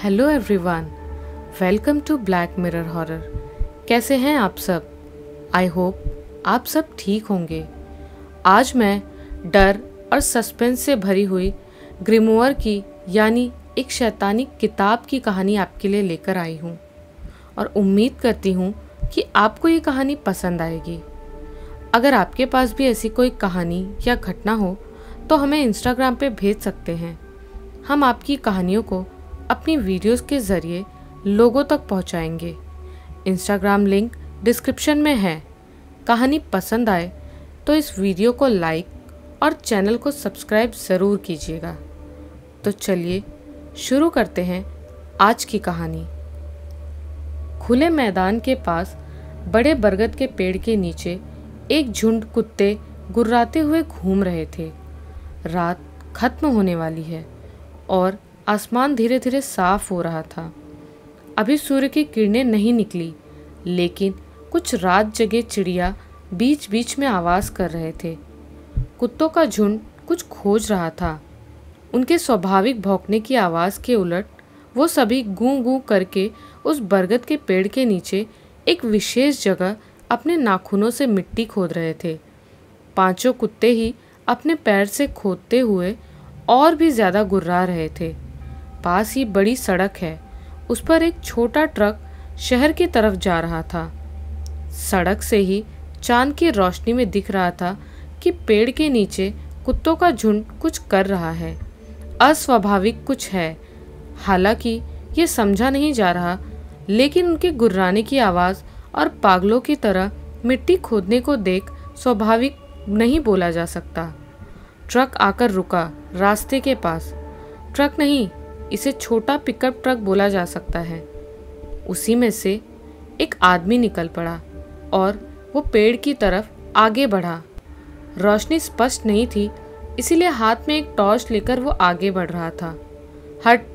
Hello everyone, welcome to Black Mirror Horror. कैसे हैं आप सब? आई होप आप सब ठीक होंगे। आज मैं डर और सस्पेंस से भरी हुई ग्रिमोयर की यानी एक शैतानी किताब की कहानी आपके लिए लेकर आई हूँ और उम्मीद करती हूँ कि आपको ये कहानी पसंद आएगी। अगर आपके पास भी ऐसी कोई कहानी या घटना हो तो हमें इंस्टाग्राम पे भेज सकते हैं। हम आपकी कहानियों को अपनी वीडियोस के ज़रिए लोगों तक पहुंचाएंगे। इंस्टाग्राम लिंक डिस्क्रिप्शन में है। कहानी पसंद आए तो इस वीडियो को लाइक और चैनल को सब्सक्राइब ज़रूर कीजिएगा। तो चलिए शुरू करते हैं आज की कहानी। खुले मैदान के पास बड़े बरगद के पेड़ के नीचे एक झुंड कुत्ते गुर्राते हुए घूम रहे थे। रात खत्म होने वाली है और आसमान धीरे धीरे साफ हो रहा था। अभी सूर्य की किरणें नहीं निकली, लेकिन कुछ रात जगे चिड़िया बीच बीच में आवाज़ कर रहे थे। कुत्तों का झुंड कुछ खोज रहा था। उनके स्वाभाविक भौंकने की आवाज़ के उलट वो सभी गूं गूं करके उस बरगद के पेड़ के नीचे एक विशेष जगह अपने नाखूनों से मिट्टी खोद रहे थे। पांचों कुत्ते ही अपने पैर से खोदते हुए और भी ज़्यादा गुर्रा रहे थे। पास ही बड़ी सड़क है, उस पर एक छोटा ट्रक शहर की तरफ जा रहा था। सड़क से ही चांद की रोशनी में दिख रहा था कि पेड़ के नीचे कुत्तों का झुंड कुछ कर रहा है। अस्वाभाविक कुछ है। हालांकि ये समझा नहीं जा रहा, लेकिन उनके गुर्राने की आवाज़ और पागलों की तरह मिट्टी खोदने को देख स्वाभाविक नहीं बोला जा सकता। ट्रक आकर रुका रास्ते के पास। ट्रक नहीं, इसे छोटा पिकअप ट्रक बोला जा सकता है। उसी में से एक आदमी निकल पड़ा और वो पेड़ की तरफ आगे बढ़ा। रोशनी स्पष्ट नहीं थी, इसीलिए हाथ में एक टॉर्च लेकर वो आगे बढ़ रहा था। हट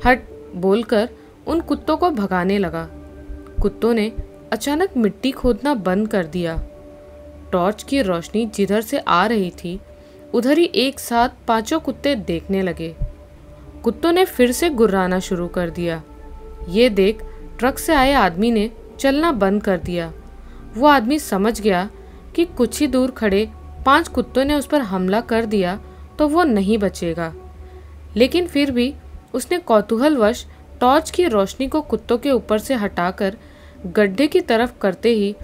हट बोलकर उन कुत्तों को भगाने लगा। कुत्तों ने अचानक मिट्टी खोदना बंद कर दिया। टॉर्च की रोशनी जिधर से आ रही थी उधर ही एक साथ पांचों कुत्ते देखने लगे। कुत्तों ने फिर से गुर्राना शुरू कर दिया। ये देख ट्रक से आए आदमी ने चलना बंद कर दिया। वो आदमी समझ गया कि कुछ ही दूर खड़े 5 कुत्तों ने उस पर हमला कर दिया तो वो नहीं बचेगा, लेकिन फिर भी उसने कौतूहलवश टॉर्च की रोशनी को कुत्तों के ऊपर से हटाकर गड्ढे की तरफ करते ही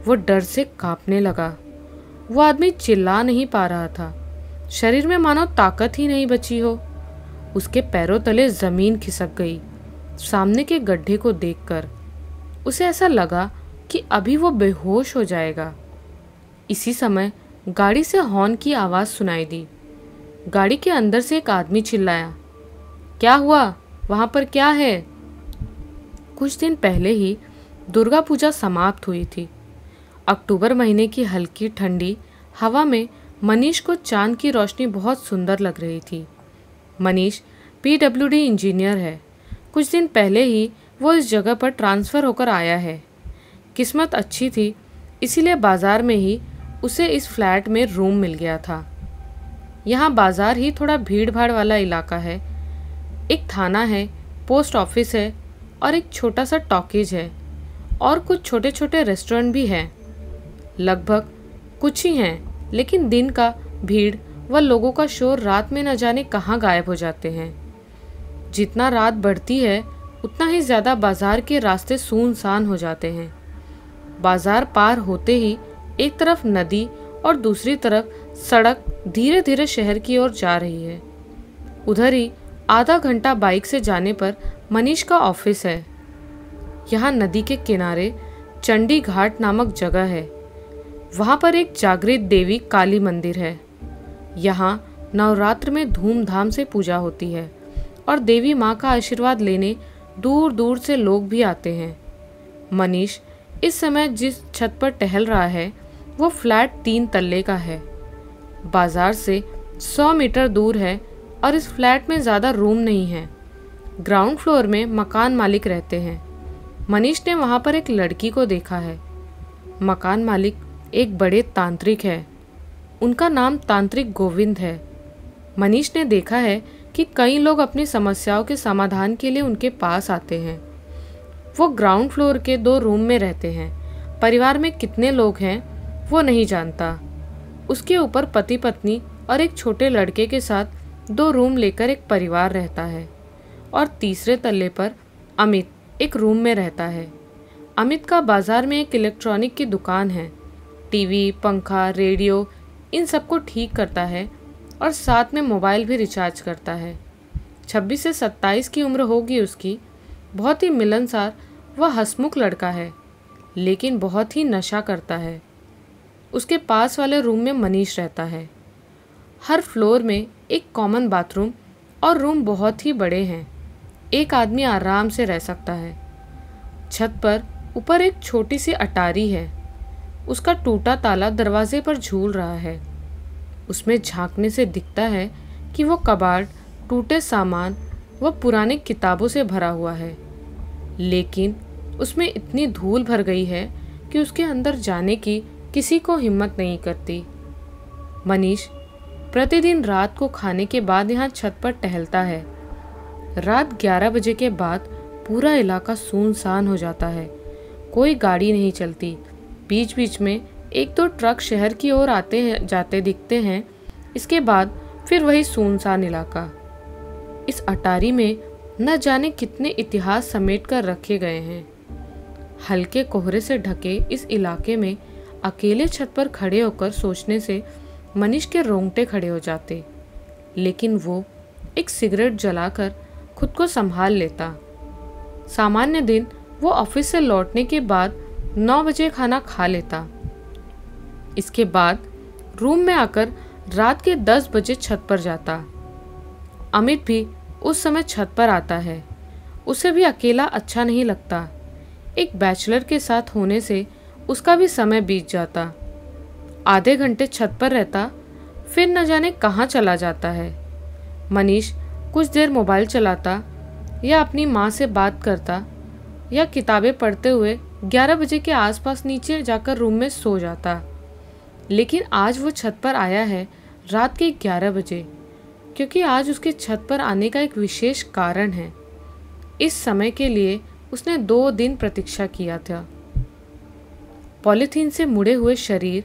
वो डर से कांपने लगा। वो आदमी चिल्ला नहीं पा रहा था। शरीर में मानो ताकत ही नहीं बची हो। उसके पैरों तले जमीन खिसक गई। सामने के गड्ढे को देखकर उसे ऐसा लगा कि अभी वो बेहोश हो जाएगा। इसी समय गाड़ी से हॉर्न की आवाज़ सुनाई दी। गाड़ी के अंदर से एक आदमी चिल्लाया, क्या हुआ? वहाँ पर क्या है? कुछ दिन पहले ही दुर्गा पूजा समाप्त हुई थी। अक्टूबर महीने की हल्की ठंडी हवा में मनीष को चांद की रोशनी बहुत सुंदर लग रही थी। मनीष PWD इंजीनियर है। कुछ दिन पहले ही वो इस जगह पर ट्रांसफ़र होकर आया है। किस्मत अच्छी थी, इसीलिए बाज़ार में ही उसे इस फ्लैट में रूम मिल गया था। यहाँ बाज़ार ही थोड़ा भीड़ भाड़ वाला इलाका है। एक थाना है, पोस्ट ऑफिस है और एक छोटा सा टॉकीज है और कुछ छोटे छोटे रेस्टोरेंट भी हैं। लगभग कुछ ही हैं, लेकिन दिन का भीड़ व लोगों का शोर रात में न जाने कहाँ गायब हो जाते हैं। जितना रात बढ़ती है उतना ही ज़्यादा बाज़ार के रास्ते सुनसान हो जाते हैं। बाज़ार पार होते ही एक तरफ नदी और दूसरी तरफ सड़क धीरे धीरे शहर की ओर जा रही है। उधर ही आधा घंटा बाइक से जाने पर मनीष का ऑफिस है। यहाँ नदी के किनारे चंडी घाट नामक जगह है। वहाँ पर एक जागृत देवी काली मंदिर है। यहाँ नवरात्र में धूमधाम से पूजा होती है और देवी माँ का आशीर्वाद लेने दूर दूर से लोग भी आते हैं। मनीष इस समय जिस छत पर टहल रहा है वो फ्लैट 3 तल्ले का है। बाजार से 100 मीटर दूर है और इस फ्लैट में ज़्यादा रूम नहीं है। ग्राउंड फ्लोर में मकान मालिक रहते हैं। मनीष ने वहाँ पर एक लड़की को देखा है। मकान मालिक एक बड़े तांत्रिक है। उनका नाम तांत्रिक गोविंद है। मनीष ने देखा है कि कई लोग अपनी समस्याओं के समाधान के लिए उनके पास आते हैं। वो ग्राउंड फ्लोर के 2 रूम में रहते हैं। परिवार में कितने लोग हैं वो नहीं जानता। उसके ऊपर पति पत्नी और एक छोटे लड़के के साथ 2 रूम लेकर एक परिवार रहता है और तीसरे तल्ले पर अमित एक रूम में रहता है। अमित का बाजार में एक इलेक्ट्रॉनिक की दुकान है। टीवी, पंखा, रेडियो इन सबको ठीक करता है और साथ में मोबाइल भी रिचार्ज करता है। 26 से 27 की उम्र होगी उसकी। बहुत ही मिलनसार व हंसमुख लड़का है, लेकिन बहुत ही नशा करता है। उसके पास वाले रूम में मनीष रहता है। हर फ्लोर में एक कॉमन बाथरूम और रूम बहुत ही बड़े हैं। एक आदमी आराम से रह सकता है। छत पर ऊपर एक छोटी सी अटारी है। उसका टूटा ताला दरवाजे पर झूल रहा है। उसमें झांकने से दिखता है कि वो कबाड़ टूटे सामान व पुरानी किताबों से भरा हुआ है, लेकिन उसमें इतनी धूल भर गई है कि उसके अंदर जाने की किसी को हिम्मत नहीं करती। मनीष प्रतिदिन रात को खाने के बाद यहाँ छत पर टहलता है। रात 11 बजे के बाद पूरा इलाका सुनसान हो जाता है। कोई गाड़ी नहीं चलती। बीच बीच में 1-2 ट्रक शहर की ओर आते जाते दिखते हैं। इसके बाद फिर वही सुनसान इलाका। इस अटारी में न जाने कितने इतिहास समेट कर रखे गए हैं। हल्के कोहरे से ढके इस इलाके में अकेले छत पर खड़े होकर सोचने से मनीष के रोंगटे खड़े हो जाते, लेकिन वो एक सिगरेट जलाकर खुद को संभाल लेता। सामान्य दिन वो ऑफिस से लौटने के बाद 9 बजे खाना खा लेता। इसके बाद रूम में आकर रात के 10 बजे छत पर जाता। अमित भी उस समय छत पर आता है। उसे भी अकेला अच्छा नहीं लगता। एक बैचलर के साथ होने से उसका भी समय बीत जाता। आधे घंटे छत पर रहता, फिर न जाने कहाँ चला जाता है। मनीष कुछ देर मोबाइल चलाता या अपनी माँ से बात करता या किताबें पढ़ते हुए 11 बजे के आसपास नीचे जाकर रूम में सो जाता। लेकिन आज वो छत पर आया है रात के 11 बजे, क्योंकि आज उसके छत पर आने का एक विशेष कारण है। इस समय के लिए उसने 2 दिन प्रतीक्षा किया था। पॉलीथीन से मुड़े हुए शरीर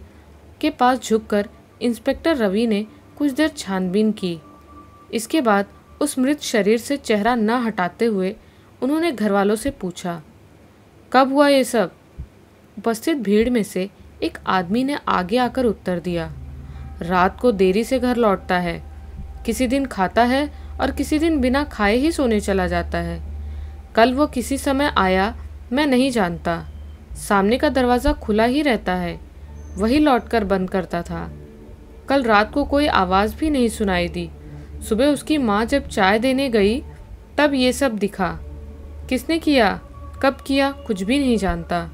के पास झुककर इंस्पेक्टर रवि ने कुछ देर छानबीन की। इसके बाद उस मृत शरीर से चेहरा न हटाते हुए उन्होंने घरवालों से पूछा, कब हुआ ये सब? उपस्थित भीड़ में से एक आदमी ने आगे आकर उत्तर दिया, रात को देरी से घर लौटता है। किसी दिन खाता है और किसी दिन बिना खाए ही सोने चला जाता है। कल वो किसी समय आया, मैं नहीं जानता। सामने का दरवाज़ा खुला ही रहता है, वही लौटकर बंद करता था। कल रात को कोई आवाज़ भी नहीं सुनाई दी। सुबह उसकी माँ जब चाय देने गई तब ये सब दिखा। किसने किया, कब किया, कुछ भी नहीं जानता।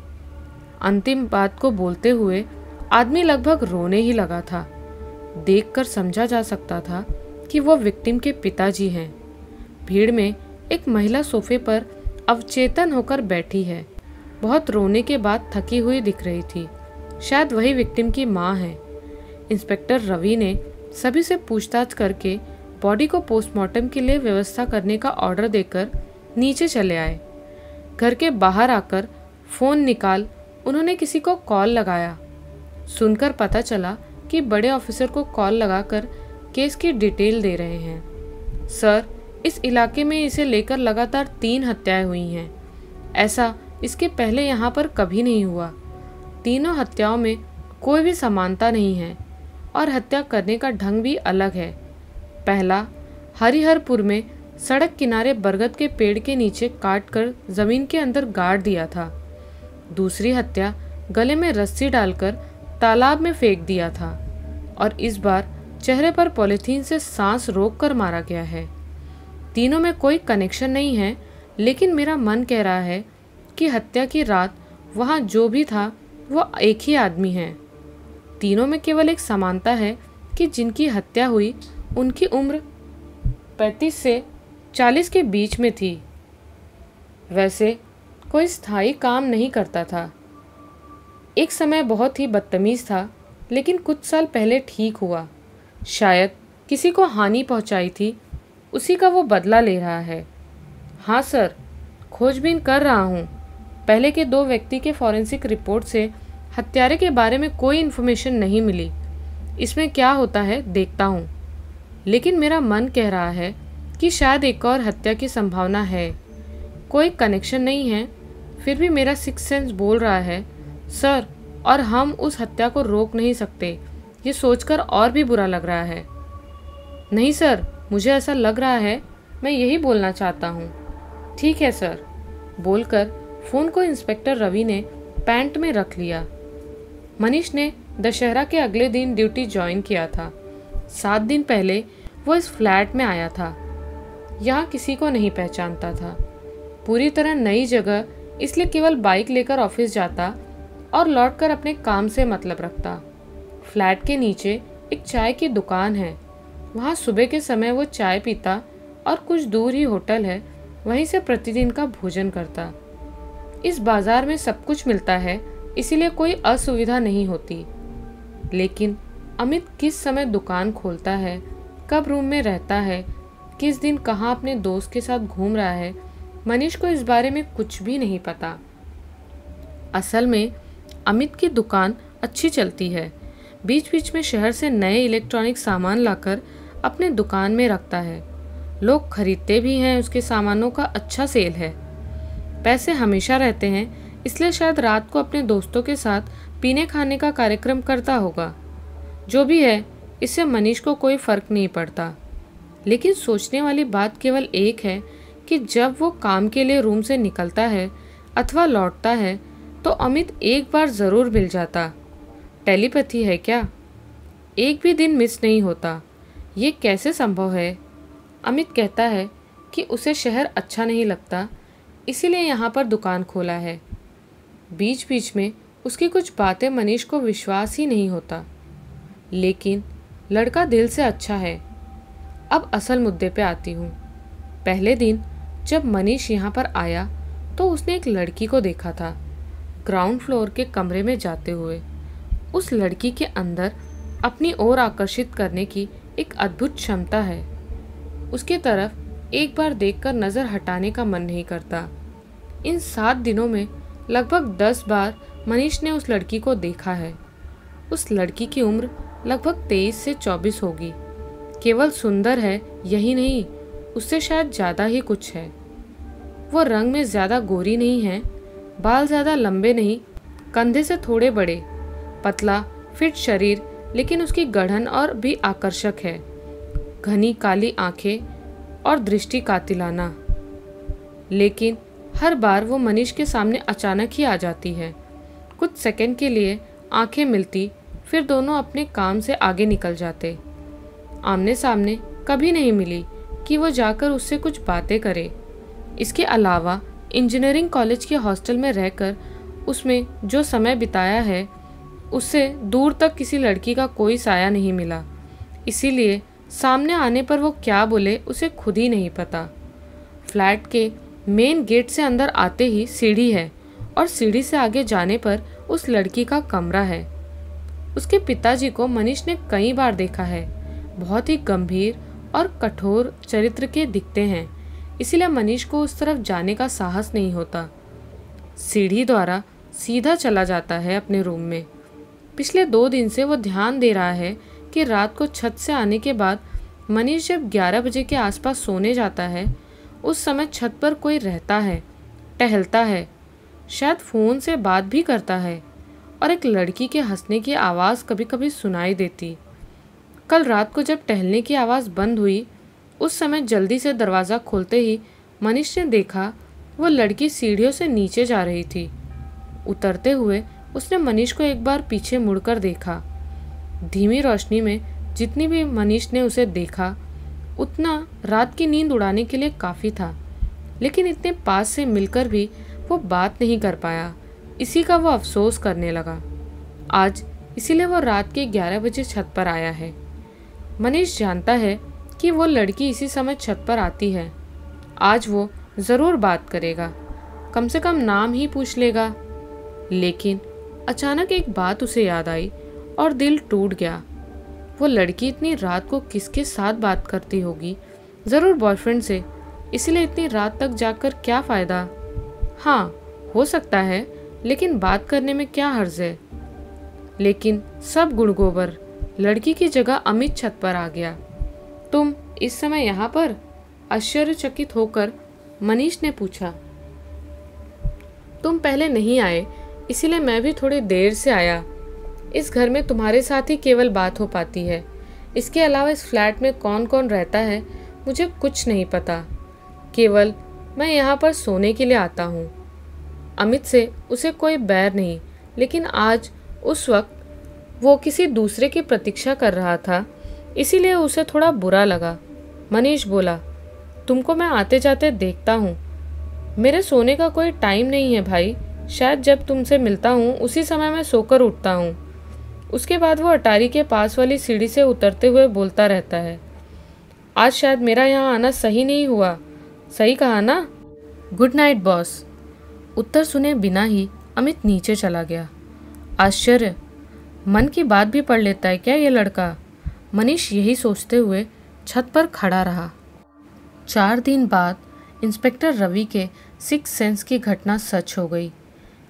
अंतिम बात को बोलते हुए आदमी लगभग रोने ही लगा था। देखकर समझा जा सकता था कि वो विक्टिम के पिताजी हैं। भीड़ में एक महिला सोफे पर अवचेतन होकर बैठी है। बहुत रोने के बाद थकी हुई दिख रही थी। शायद वही विक्टिम की माँ है। इंस्पेक्टर रवि ने सभी से पूछताछ करके बॉडी को पोस्टमार्टम के लिए व्यवस्था करने का ऑर्डर देकर नीचे चले आए। घर के बाहर आकर फ़ोन निकाल उन्होंने किसी को कॉल लगाया। सुनकर पता चला कि बड़े ऑफिसर को कॉल लगाकर केस की डिटेल दे रहे हैं। सर, इस इलाके में इसे लेकर लगातार 3 हत्याएं हुई हैं। ऐसा इसके पहले यहाँ पर कभी नहीं हुआ। तीनों हत्याओं में कोई भी समानता नहीं है और हत्या करने का ढंग भी अलग है। पहला, हरिहरपुर में सड़क किनारे बरगद के पेड़ के नीचे काटकर जमीन के अंदर गाड़ दिया था। दूसरी हत्या गले में रस्सी डालकर तालाब में फेंक दिया था और इस बार चेहरे पर पॉलीथीन से सांस रोककर मारा गया है। तीनों में कोई कनेक्शन नहीं है, लेकिन मेरा मन कह रहा है कि हत्या की रात वहाँ जो भी था वो एक ही आदमी है। तीनों में केवल एक समानता है कि जिनकी हत्या हुई उनकी उम्र 35 से 40 के बीच में थी। वैसे कोई स्थायी काम नहीं करता था। एक समय बहुत ही बदतमीज़ था, लेकिन कुछ साल पहले ठीक हुआ। शायद किसी को हानि पहुंचाई थी उसी का वो बदला ले रहा है। हाँ सर, खोजबीन कर रहा हूँ। पहले के 2 व्यक्ति के फॉरेंसिक रिपोर्ट से हत्यारे के बारे में कोई इन्फॉर्मेशन नहीं मिली। इसमें क्या होता है देखता हूँ, लेकिन मेरा मन कह रहा है कि शायद एक और हत्या की संभावना है। कोई कनेक्शन नहीं है, फिर भी मेरा सिक्स सेंस बोल रहा है सर, और हम उस हत्या को रोक नहीं सकते। ये सोचकर और भी बुरा लग रहा है। नहीं सर, मुझे ऐसा लग रहा है, मैं यही बोलना चाहता हूँ। ठीक है सर, बोलकर फ़ोन को इंस्पेक्टर रवि ने पैंट में रख लिया। मनीष ने दशहरा के अगले दिन ड्यूटी ज्वाइन किया था। 7 दिन पहले वो इस फ्लैट में आया था। यहाँ किसी को नहीं पहचानता था। पूरी तरह नई जगह, इसलिए केवल बाइक लेकर ऑफिस जाता और लौटकर अपने काम से मतलब रखता। फ्लैट के नीचे एक चाय की दुकान है। वहाँ सुबह के समय वो चाय पीता और कुछ दूर ही होटल है, वहीं से प्रतिदिन का भोजन करता। इस बाजार में सब कुछ मिलता है, इसीलिए कोई असुविधा नहीं होती। लेकिन अमित किस समय दुकान खोलता है, कब रूम में रहता है, किस दिन कहाँ अपने दोस्त के साथ घूम रहा है, मनीष को इस बारे में कुछ भी नहीं पता। असल में अमित की दुकान अच्छी चलती है। बीच बीच में शहर से नए इलेक्ट्रॉनिक सामान लाकर अपने दुकान में रखता है। लोग खरीदते भी हैं, उसके सामानों का अच्छा सेल है। पैसे हमेशा रहते हैं, इसलिए शायद रात को अपने दोस्तों के साथ पीने खाने का कार्यक्रम करता होगा। जो भी है, इससे मनीष को कोई फर्क नहीं पड़ता। लेकिन सोचने वाली बात केवल एक है कि जब वो काम के लिए रूम से निकलता है अथवा लौटता है तो अमित एक बार ज़रूर मिल जाता। टेलीपैथी है क्या? एक भी दिन मिस नहीं होता। ये कैसे संभव है? अमित कहता है कि उसे शहर अच्छा नहीं लगता, इसीलिए यहाँ पर दुकान खोला है। बीच बीच में उसकी कुछ बातें मनीष को विश्वास ही नहीं होता, लेकिन लड़का दिल से अच्छा है। अब असल मुद्दे पे आती हूँ। पहले दिन जब मनीष यहाँ पर आया तो उसने एक लड़की को देखा था, ग्राउंड फ्लोर के कमरे में जाते हुए। उस लड़की के अंदर अपनी ओर आकर्षित करने की एक अद्भुत क्षमता है। उसकी तरफ एक बार देखकर नज़र हटाने का मन नहीं करता। इन 7 दिनों में लगभग 10 बार मनीष ने उस लड़की को देखा है। उस लड़की की उम्र लगभग 23 से 24 होगी। केवल सुंदर है यही नहीं, उससे शायद ज़्यादा ही कुछ है। वो रंग में ज़्यादा गोरी नहीं है, बाल ज़्यादा लंबे नहीं, कंधे से थोड़े बड़े, पतला फिट शरीर, लेकिन उसकी गढ़न और भी आकर्षक है। घनी काली आंखें और दृष्टि कातिलाना। लेकिन हर बार वो मनीष के सामने अचानक ही आ जाती है। कुछ सेकंड के लिए आंखें मिलती, फिर दोनों अपने काम से आगे निकल जाते। आमने सामने कभी नहीं मिली कि वो जाकर उससे कुछ बातें करे। इसके अलावा इंजीनियरिंग कॉलेज के हॉस्टल में रहकर उसमें जो समय बिताया है, उससे दूर तक किसी लड़की का कोई साया नहीं मिला। इसीलिए सामने आने पर वो क्या बोले उसे खुद ही नहीं पता। फ्लैट के मेन गेट से अंदर आते ही सीढ़ी है और सीढ़ी से आगे जाने पर उस लड़की का कमरा है। उसके पिताजी को मनीष ने कई बार देखा है। बहुत ही गंभीर और कठोर चरित्र के दिखते हैं, इसीलिए मनीष को उस तरफ जाने का साहस नहीं होता। सीढ़ी द्वारा सीधा चला जाता है अपने रूम में। पिछले 2 दिन से वो ध्यान दे रहा है कि रात को छत से आने के बाद मनीष जब 11 बजे के आसपास सोने जाता है, उस समय छत पर कोई रहता है, टहलता है, शायद फ़ोन से बात भी करता है और एक लड़की के हंसने की आवाज़ कभी कभी सुनाई देती। कल रात को जब टहलने की आवाज़ बंद हुई, उस समय जल्दी से दरवाज़ा खोलते ही मनीष ने देखा वो लड़की सीढ़ियों से नीचे जा रही थी। उतरते हुए उसने मनीष को एक बार पीछे मुड़कर देखा। धीमी रोशनी में जितनी भी मनीष ने उसे देखा, उतना रात की नींद उड़ाने के लिए काफ़ी था, लेकिन इतने पास से मिलकर भी वो बात नहीं कर पाया। इसी का वो अफसोस करने लगा। आज इसीलिए वो रात के 11 बजे छत पर आया है। मनीष जानता है कि वो लड़की इसी समय छत पर आती है। आज वो ज़रूर बात करेगा, कम से कम नाम ही पूछ लेगा। लेकिन अचानक एक बात उसे याद आई और दिल टूट गया। वो लड़की इतनी रात को किसके साथ बात करती होगी ज़रूर बॉयफ्रेंड से, इसीलिए इतनी रात तक जाकर क्या फ़ायदा। हाँ, हो सकता है, लेकिन बात करने में क्या हर्ज है। लेकिन सब गुड़ गोबर, लड़की की जगह अमित छत पर आ गया। तुम इस समय यहाँ पर? आश्चर्यचकित होकर मनीष ने पूछा। तुम पहले नहीं आए, इसीलिए मैं भी थोड़ी देर से आया। इस घर में तुम्हारे साथ ही केवल बात हो पाती है। इसके अलावा इस फ्लैट में कौन कौन रहता है मुझे कुछ नहीं पता। केवल मैं यहाँ पर सोने के लिए आता हूँ। अमित से उसे कोई बैर नहीं, लेकिन आज उस वक्त वो किसी दूसरे की प्रतीक्षा कर रहा था, इसीलिए उसे थोड़ा बुरा लगा। मनीष बोला, तुमको मैं आते जाते देखता हूँ। मेरे सोने का कोई टाइम नहीं है भाई, शायद जब तुमसे मिलता हूँ उसी समय मैं सोकर उठता हूँ। उसके बाद वो अटारी के पास वाली सीढ़ी से उतरते हुए बोलता रहता है, आज शायद मेरा यहाँ आना सही नहीं हुआ, सही कहा ना? Good night boss. उत्तर सुने बिना ही अमित नीचे चला गया। आश्चर्य, मन की बात भी पढ़ लेता है क्या ये लड़का? मनीष यही सोचते हुए छत पर खड़ा रहा। 4 दिन बाद इंस्पेक्टर रवि के सिक्स सेंस की घटना सच हो गई।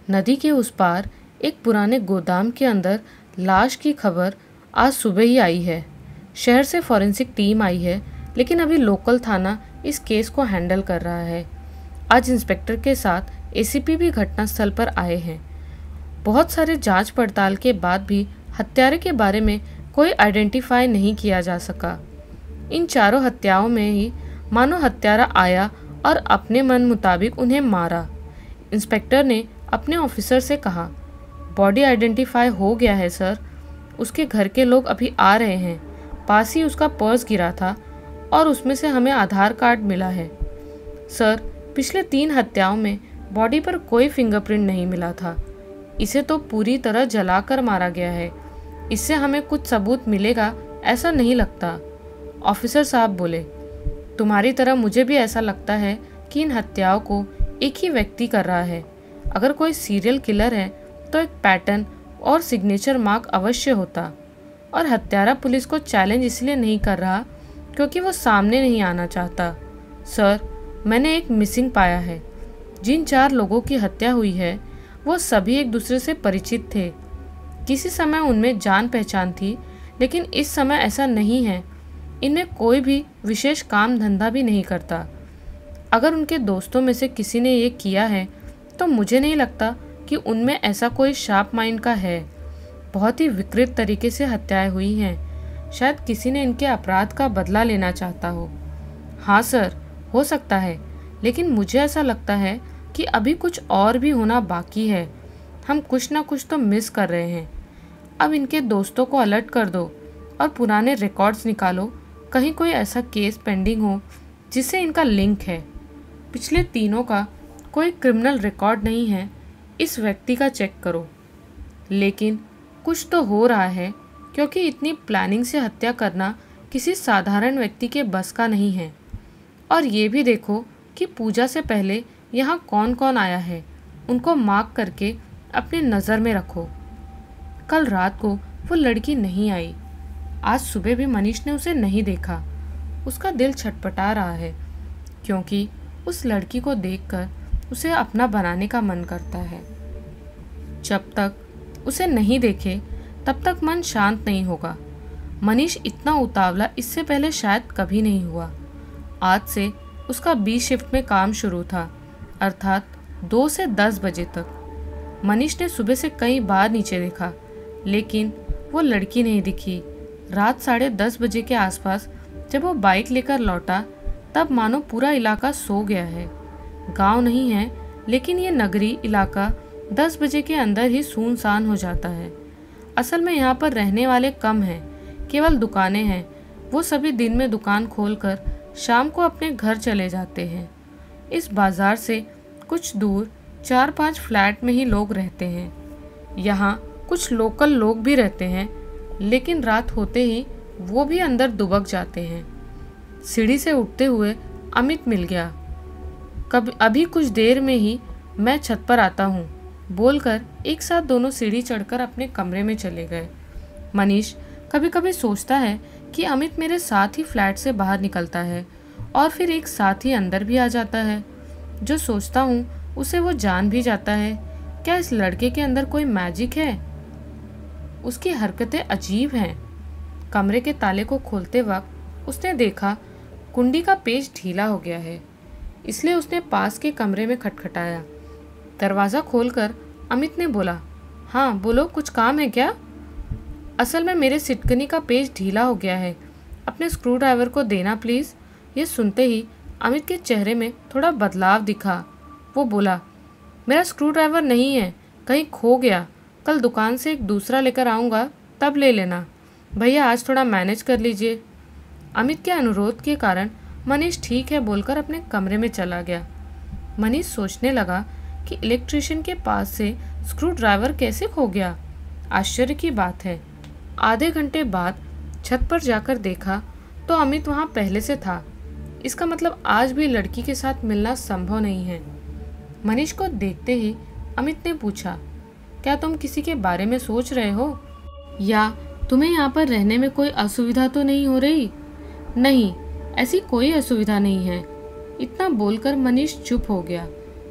नदी के उस पार एक पुराने गोदाम के अंदर लाश की खबर आज सुबह ही आई है। शहर से फॉरेंसिक टीम आई है, लेकिन अभी लोकल थाना इस केस को हैंडल कर रहा है। आज इंस्पेक्टर के साथ एसीपी भी घटनास्थल पर आए हैं। बहुत सारे जांच पड़ताल के बाद भी हत्यारे के बारे में कोई आइडेंटिफाई नहीं किया जा सका। इन चारों हत्याओं में ही मानो हत्यारा आया और अपने मन मुताबिक उन्हें मारा। इंस्पेक्टर ने अपने ऑफिसर से कहा, बॉडी आइडेंटिफाई हो गया है सर। उसके घर के लोग अभी आ रहे हैं। पास ही उसका पर्स गिरा था और उसमें से हमें आधार कार्ड मिला है। सर, पिछले 3 हत्याओं में बॉडी पर कोई फिंगरप्रिंट नहीं मिला था। इसे तो पूरी तरह जलाकर मारा गया है। इससे हमें कुछ सबूत मिलेगा ऐसा नहीं लगता। ऑफिसर साहब बोले, तुम्हारी तरह मुझे भी ऐसा लगता है कि इन हत्याओं को एक ही व्यक्ति कर रहा है। अगर कोई सीरियल किलर है तो एक पैटर्न और सिग्नेचर मार्क अवश्य होता। और हत्यारा पुलिस को चैलेंज इसलिए नहीं कर रहा क्योंकि वो सामने नहीं आना चाहता। सर, मैंने एक मिसिंग पाया है। जिन 4 लोगों की हत्या हुई है वो सभी एक दूसरे से परिचित थे। किसी समय उनमें जान पहचान थी, लेकिन इस समय ऐसा नहीं है। इनमें कोई भी विशेष काम धंधा भी नहीं करता। अगर उनके दोस्तों में से किसी ने ये किया है तो मुझे नहीं लगता कि उनमें ऐसा कोई शार्प माइंड का है। बहुत ही विकृत तरीके से हत्याएं हुई हैं। शायद किसी ने इनके अपराध का बदला लेना चाहता हो। हाँ सर, हो सकता है, लेकिन मुझे ऐसा लगता है कि अभी कुछ और भी होना बाकी है। हम कुछ ना कुछ तो मिस कर रहे हैं। अब इनके दोस्तों को अलर्ट कर दो और पुराने रिकॉर्ड्स निकालो, कहीं कोई ऐसा केस पेंडिंग हो जिससे इनका लिंक है। पिछले 3 का कोई क्रिमिनल रिकॉर्ड नहीं है, इस व्यक्ति का चेक करो। लेकिन कुछ तो हो रहा है, क्योंकि इतनी प्लानिंग से हत्या करना किसी साधारण व्यक्ति के बस का नहीं है। और ये भी देखो कि पूजा से पहले यहाँ कौन कौन आया है, उनको मार्क करके अपने नज़र में रखो। कल रात को वो लड़की नहीं आई। आज सुबह भी मनीष ने उसे नहीं देखा। उसका दिल छटपटा रहा है, क्योंकि उस लड़की को देखकर उसे अपना बनाने का मन करता है। जब तक उसे नहीं देखे तब तक मन शांत नहीं होगा। मनीष इतना उतावला इससे पहले शायद कभी नहीं हुआ। आज से उसका 20 शिफ्ट में काम शुरू था, अर्थात 2 से 10 बजे तक। मनीष ने सुबह से कई बार नीचे देखा, लेकिन वो लड़की नहीं दिखी। रात 10:30 बजे के आसपास जब वो बाइक लेकर लौटा, तब मानो पूरा इलाका सो गया है। गांव नहीं है, लेकिन ये नगरी इलाका 10 बजे के अंदर ही सुनसान हो जाता है। असल में यहाँ पर रहने वाले कम हैं, केवल दुकानें हैं। वो सभी दिन में दुकान खोलकर शाम को अपने घर चले जाते हैं। इस बाजार से कुछ दूर 4-5 फ्लैट में ही लोग रहते हैं। यहाँ कुछ लोकल लोग भी रहते हैं, लेकिन रात होते ही वो भी अंदर दुबक जाते हैं। सीढ़ी से उठते हुए अमित मिल गया। अभी कुछ देर में ही मैं छत पर आता हूँ, बोलकर एक साथ दोनों सीढ़ी चढ़कर अपने कमरे में चले गए। मनीष कभी कभी सोचता है कि अमित मेरे साथ ही फ्लैट से बाहर निकलता है और फिर एक साथ ही अंदर भी आ जाता है। जो सोचता हूँ उसे वो जान भी जाता है। क्या इस लड़के के अंदर कोई मैजिक है? उसकी हरकतें अजीब हैं। कमरे के ताले को खोलते वक्त उसने देखा कुंडी का पेच ढीला हो गया है, इसलिए उसने पास के कमरे में खटखटाया। दरवाज़ा खोलकर अमित ने बोला, हाँ बोलो, कुछ काम है क्या? असल में मेरे सिटकनी का पेच ढीला हो गया है, अपने स्क्रू ड्राइवर को देना प्लीज़। ये सुनते ही अमित के चेहरे में थोड़ा बदलाव दिखा। वो बोला, मेरा स्क्रू ड्राइवर नहीं है, कहीं खो गया, कल दुकान से एक दूसरा लेकर आऊँगा, तब ले लेना। भैया आज थोड़ा मैनेज कर लीजिए। अमित के अनुरोध के कारण मनीष ठीक है बोलकर अपने कमरे में चला गया। मनीष सोचने लगा कि इलेक्ट्रिशियन के पास से स्क्रू ड्राइवर कैसे खो गया। आश्चर्य की बात है। आधे घंटे बाद छत पर जाकर देखा तो अमित वहाँ पहले से था। इसका मतलब आज भी लड़की के साथ मिलना संभव नहीं है। मनीष को देखते ही अमित ने पूछा, क्या तुम किसी के बारे में सोच रहे हो, या तुम्हें यहाँ पर रहने में कोई असुविधा तो नहीं हो रही? नहीं, ऐसी कोई असुविधा नहीं है। इतना बोलकर मनीष चुप हो गया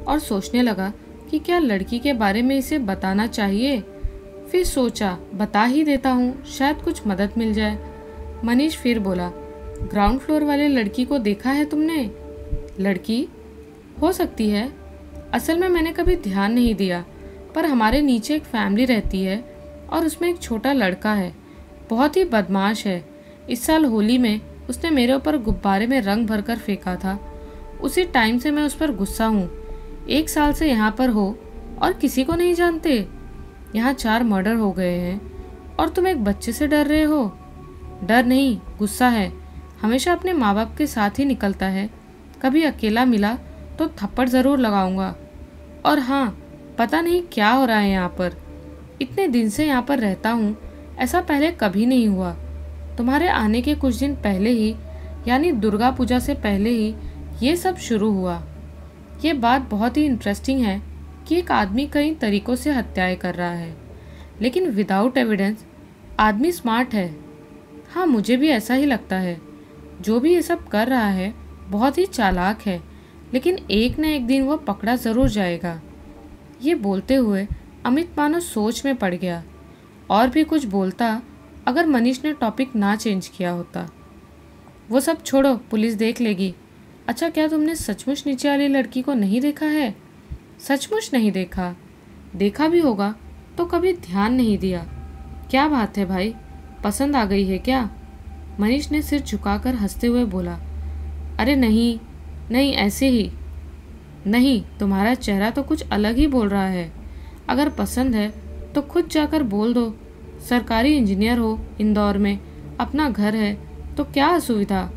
और सोचने लगा कि क्या लड़की के बारे में इसे बताना चाहिए। फिर सोचा बता ही देता हूँ, शायद कुछ मदद मिल जाए। मनीष फिर बोला, ग्राउंड फ्लोर वाले लड़की को देखा है तुमने? लड़की? हो सकती है, असल में मैंने कभी ध्यान नहीं दिया, पर हमारे नीचे एक फैमिली रहती है और उसमें एक छोटा लड़का है, बहुत ही बदमाश है। इस साल होली में उसने मेरे ऊपर गुब्बारे में रंग भरकर फेंका था। उसी टाइम से मैं उस पर गुस्सा हूँ। 1 साल से यहाँ पर हो और किसी को नहीं जानते। यहाँ 4 मर्डर हो गए हैं और तुम एक बच्चे से डर रहे हो। डर नहीं, गुस्सा है। हमेशा अपने माँ बाप के साथ ही निकलता है, कभी अकेला मिला तो थप्पड़ ज़रूर लगाऊंगा। और हाँ, पता नहीं क्या हो रहा है यहाँ पर। इतने दिन से यहाँ पर रहता हूँ, ऐसा पहले कभी नहीं हुआ। तुम्हारे आने के कुछ दिन पहले ही, यानी दुर्गा पूजा से पहले ही ये सब शुरू हुआ। ये बात बहुत ही इंटरेस्टिंग है कि एक आदमी कई तरीकों से हत्याएं कर रहा है, लेकिन विदाउट एविडेंस। आदमी स्मार्ट है। हाँ, मुझे भी ऐसा ही लगता है। जो भी ये सब कर रहा है बहुत ही चालाक है, लेकिन एक न एक दिन वो पकड़ा ज़रूर जाएगा। ये बोलते हुए अमित मानो सोच में पड़ गया। और भी कुछ बोलता अगर मनीष ने टॉपिक ना चेंज किया होता। वो सब छोड़ो, पुलिस देख लेगी। अच्छा, क्या तुमने सचमुच नीचे वाली लड़की को नहीं देखा है? सचमुच नहीं देखा? देखा भी होगा तो कभी ध्यान नहीं दिया। क्या बात है भाई, पसंद आ गई है क्या? मनीष ने सिर झुकाकर हंसते हुए बोला, अरे नहीं नहीं, ऐसे ही। नहीं, तुम्हारा चेहरा तो कुछ अलग ही बोल रहा है। अगर पसंद है तो खुद जाकर बोल दो। सरकारी इंजीनियर हो, इंदौर में अपना घर है, तो क्या असुविधा?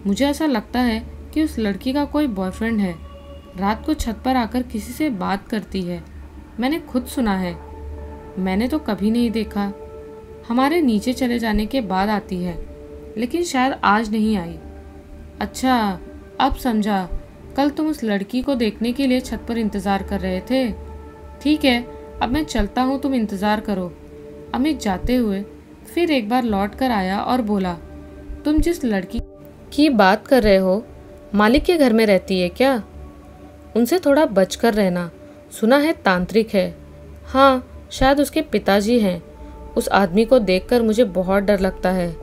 मुझे ऐसा लगता है कि उस लड़की का कोई बॉयफ्रेंड है। रात को छत पर आकर किसी से बात करती है, मैंने खुद सुना है। मैंने तो कभी नहीं देखा। हमारे नीचे चले जाने के बाद आती है, लेकिन शायद आज नहीं आई। अच्छा, अब समझा। कल तुम उस लड़की को देखने के लिए छत पर इंतज़ार कर रहे थे। ठीक है, अब मैं चलता हूँ, तुम इंतज़ार करो। अमित जाते हुए फिर एक बार लौट कर आया और बोला, तुम जिस लड़की की बात कर रहे हो, मालिक के घर में रहती है क्या? उनसे थोड़ा बचकर रहना। सुना है तांत्रिक है। हाँ, शायद उसके पिताजी हैं। उस आदमी को देखकर मुझे बहुत डर लगता है।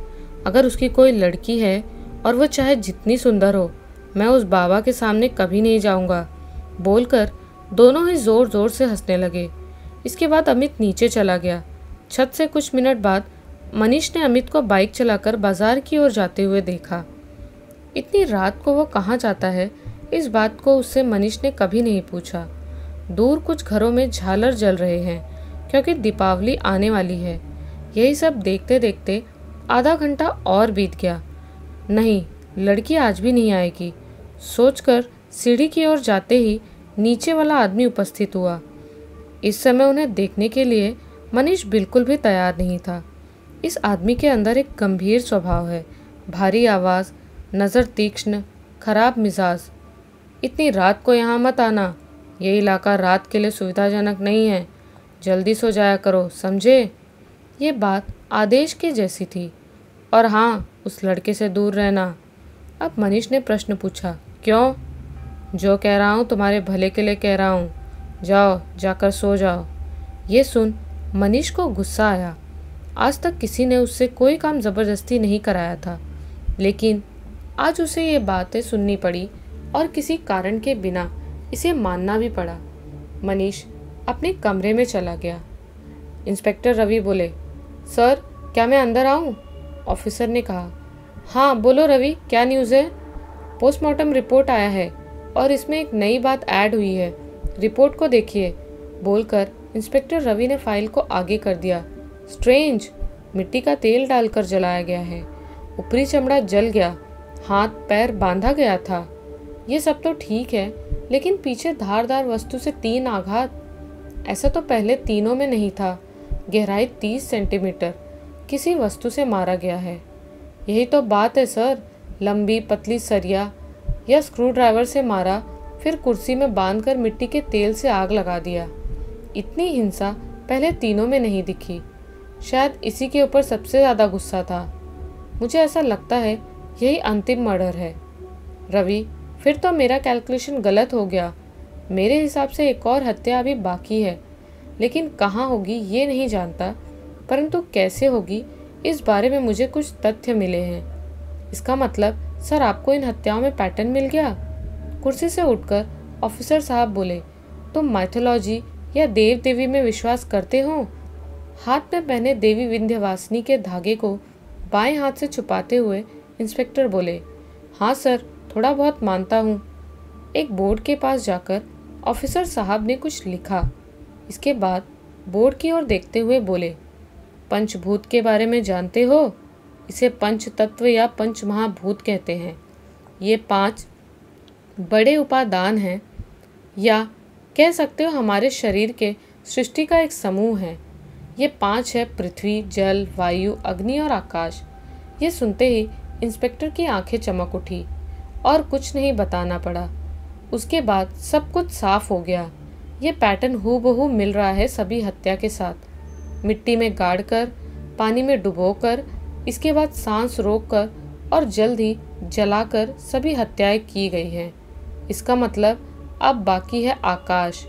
अगर उसकी कोई लड़की है और वो चाहे जितनी सुंदर हो, मैं उस बाबा के सामने कभी नहीं जाऊंगा। बोलकर दोनों ही जोर जोर से हंसने लगे। इसके बाद अमित नीचे चला गया। छत से कुछ मिनट बाद मनीष ने अमित को बाइक चलाकर बाजार की ओर जाते हुए देखा। इतनी रात को वो कहाँ जाता है, इस बात को उससे मनीष ने कभी नहीं पूछा। दूर कुछ घरों में झालर जल रहे हैं क्योंकि दीपावली आने वाली है। यही सब देखते देखते आधा घंटा और बीत गया। नहीं, लड़की आज भी नहीं आएगी, सोचकर सीढ़ी की ओर जाते ही नीचे वाला आदमी उपस्थित हुआ। इस समय उन्हें देखने के लिए मनीष बिल्कुल भी तैयार नहीं था। इस आदमी के अंदर एक गंभीर स्वभाव है, भारी आवाज़, नज़र तीक्ष्ण, खराब मिजाज। इतनी रात को यहाँ मत आना, ये इलाका रात के लिए सुविधाजनक नहीं है। जल्दी सो जाया करो, समझे? ये बात आदेश के जैसी थी। और हाँ, उस लड़के से दूर रहना। अब मनीष ने प्रश्न पूछा, क्यों? जो कह रहा हूँ तुम्हारे भले के लिए कह रहा हूँ, जाओ जाकर सो जाओ। ये सुन मनीष को गुस्सा आया। आज तक किसी ने उससे कोई काम ज़बरदस्ती नहीं कराया था, लेकिन आज उसे ये बातें सुननी पड़ी और किसी कारण के बिना इसे मानना भी पड़ा। मनीष अपने कमरे में चला गया। इंस्पेक्टर रवि बोले, सर क्या मैं अंदर आऊँ? ऑफिसर ने कहा। हाँ बोलो रवि, क्या न्यूज़ है? पोस्टमार्टम रिपोर्ट आया है और इसमें एक नई बात ऐड हुई है, रिपोर्ट को देखिए, बोलकर इंस्पेक्टर रवि ने फाइल को आगे कर दिया। स्ट्रेंज, मिट्टी का तेल डालकर जलाया गया है, ऊपरी चमड़ा जल गया, हाथ पैर बांधा गया था। ये सब तो ठीक है, लेकिन पीछे धारदार वस्तु से 3 आघात, ऐसा तो पहले तीनों में नहीं था। गहराई 30 सेंटीमीटर, किसी वस्तु से मारा गया है। यही तो बात है सर, लंबी पतली सरिया या स्क्रू ड्राइवर से मारा, फिर कुर्सी में बांधकर मिट्टी के तेल से आग लगा दिया। इतनी हिंसा पहले तीनों में नहीं दिखी। शायद इसी के ऊपर सबसे ज़्यादा गुस्सा था। मुझे ऐसा लगता है यही अंतिम मर्डर है। रवि, फिर तो मेरा कैलकुलेशन गलत हो गया। मेरे हिसाब से एक और हत्या अभी बाकी है, लेकिन कहाँ होगी ये नहीं जानता, परंतु कैसे होगी इस बारे में मुझे कुछ तथ्य मिले हैं। इसका मतलब सर आपको इन हत्याओं में पैटर्न मिल गया? कुर्सी से उठकर ऑफिसर साहब बोले, तुम माइथोलॉजी या देव देवी में विश्वास करते हो? हाथ में पहने देवी विंध्यवासिनी के धागे को बाएं हाथ से छुपाते हुए इंस्पेक्टर बोले, हाँ सर, थोड़ा बहुत मानता हूँ। एक बोर्ड के पास जाकर ऑफिसर साहब ने कुछ लिखा। इसके बाद बोर्ड की ओर देखते हुए बोले, पंचभूत के बारे में जानते हो? इसे पंच तत्व या पंच महाभूत कहते हैं। ये 5 बड़े उपादान हैं, या कह सकते हो हमारे शरीर के सृष्टि का एक समूह है। ये 5 है, पृथ्वी, जल, वायु, अग्नि और आकाश। ये सुनते ही इंस्पेक्टर की आंखें चमक उठी और कुछ नहीं बताना पड़ा। उसके बाद सब कुछ साफ हो गया। ये पैटर्न हूबहू मिल रहा है सभी हत्या के साथ। मिट्टी में गाड़कर, पानी में डुबोकर, इसके बाद सांस रोककर और जल्द ही जलाकर सभी हत्याएं की गई हैं। इसका मतलब अब बाकी है आकाश।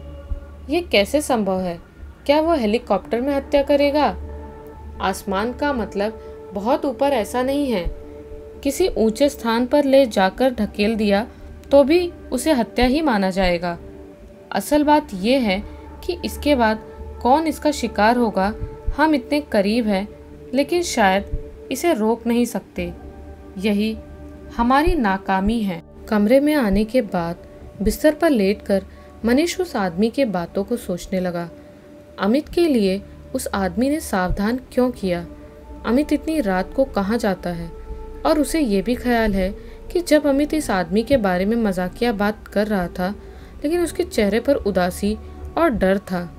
ये कैसे संभव है? क्या वो हेलीकॉप्टर में हत्या करेगा? आसमान का मतलब बहुत ऊपर ऐसा नहीं है। किसी ऊंचे स्थान पर ले जाकर ढकेल दिया तो भी उसे हत्या ही माना जाएगा। असल बात यह है कि इसके बाद कौन इसका शिकार होगा। हम इतने करीब हैं, लेकिन शायद इसे रोक नहीं सकते। यही हमारी नाकामी है। कमरे में आने के बाद बिस्तर पर लेटकर मनीष उस आदमी के बातों को सोचने लगा। अमित के लिए उस आदमी ने सावधान क्यों किया? अमित इतनी रात को कहाँ जाता है? और उसे ये भी ख्याल है कि जब अमित इस आदमी के बारे में मजाकिया बात कर रहा था, लेकिन उसके चेहरे पर उदासी और डर था।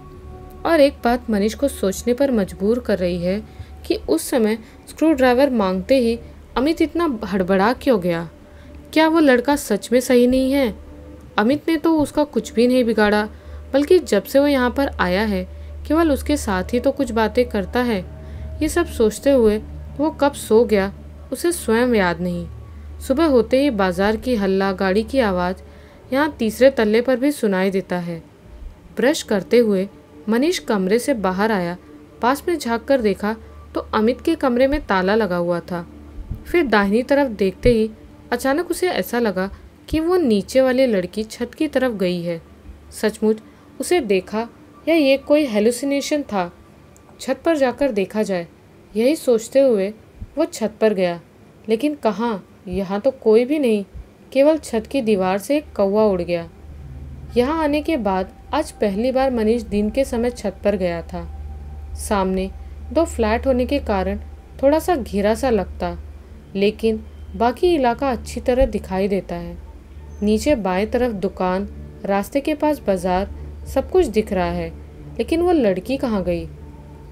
और एक बात मनीष को सोचने पर मजबूर कर रही है कि उस समय स्क्रू ड्राइवर मांगते ही अमित इतना हड़बड़ा क्यों गया? क्या वो लड़का सच में सही नहीं है? अमित ने तो उसका कुछ भी नहीं बिगाड़ा, बल्कि जब से वो यहाँ पर आया है केवल उसके साथ ही तो कुछ बातें करता है। ये सब सोचते हुए वो कब सो गया उसे स्वयं याद नहीं। सुबह होते ही बाजार की हल्ला गाड़ी की आवाज़ यहाँ तीसरे तल्ले पर भी सुनाई देता है। ब्रश करते हुए मनीष कमरे से बाहर आया। पास में झाँक कर देखा तो अमित के कमरे में ताला लगा हुआ था। फिर दाहिनी तरफ देखते ही अचानक उसे ऐसा लगा कि वो नीचे वाली लड़की छत की तरफ गई है। सचमुच उसे देखा या ये कोई हेलुसिनेशन था? छत पर जाकर देखा जाए, यही सोचते हुए वो छत पर गया। लेकिन कहाँ? यहाँ तो कोई भी नहीं, केवल छत की दीवार से एक कौवा उड़ गया। यहाँ आने के बाद आज पहली बार मनीष दिन के समय छत पर गया था। सामने 2 फ्लैट होने के कारण थोड़ा सा घिरा सा लगता, लेकिन बाकी इलाका अच्छी तरह दिखाई देता है। नीचे बाएं तरफ दुकान, रास्ते के पास बाजार, सब कुछ दिख रहा है। लेकिन वो लड़की कहाँ गई?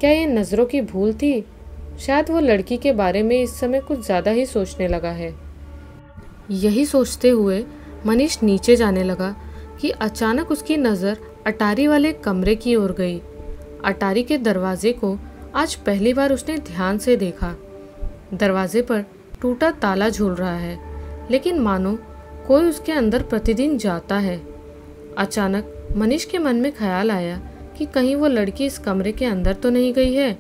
क्या ये नज़रों की भूल थी? शायद वो लड़की के बारे में इस समय कुछ ज़्यादा ही सोचने लगा है। यही सोचते हुए मनीष नीचे जाने लगा कि अचानक उसकी नज़र अटारी वाले कमरे की ओर गई। अटारी के दरवाजे को आज पहली बार उसने ध्यान से देखा। दरवाजे पर टूटा ताला झूल रहा है, लेकिन मानो कोई उसके अंदर प्रतिदिन जाता है। अचानक मनीष के मन में ख्याल आया कि कहीं वो लड़की इस कमरे के अंदर तो नहीं गई है।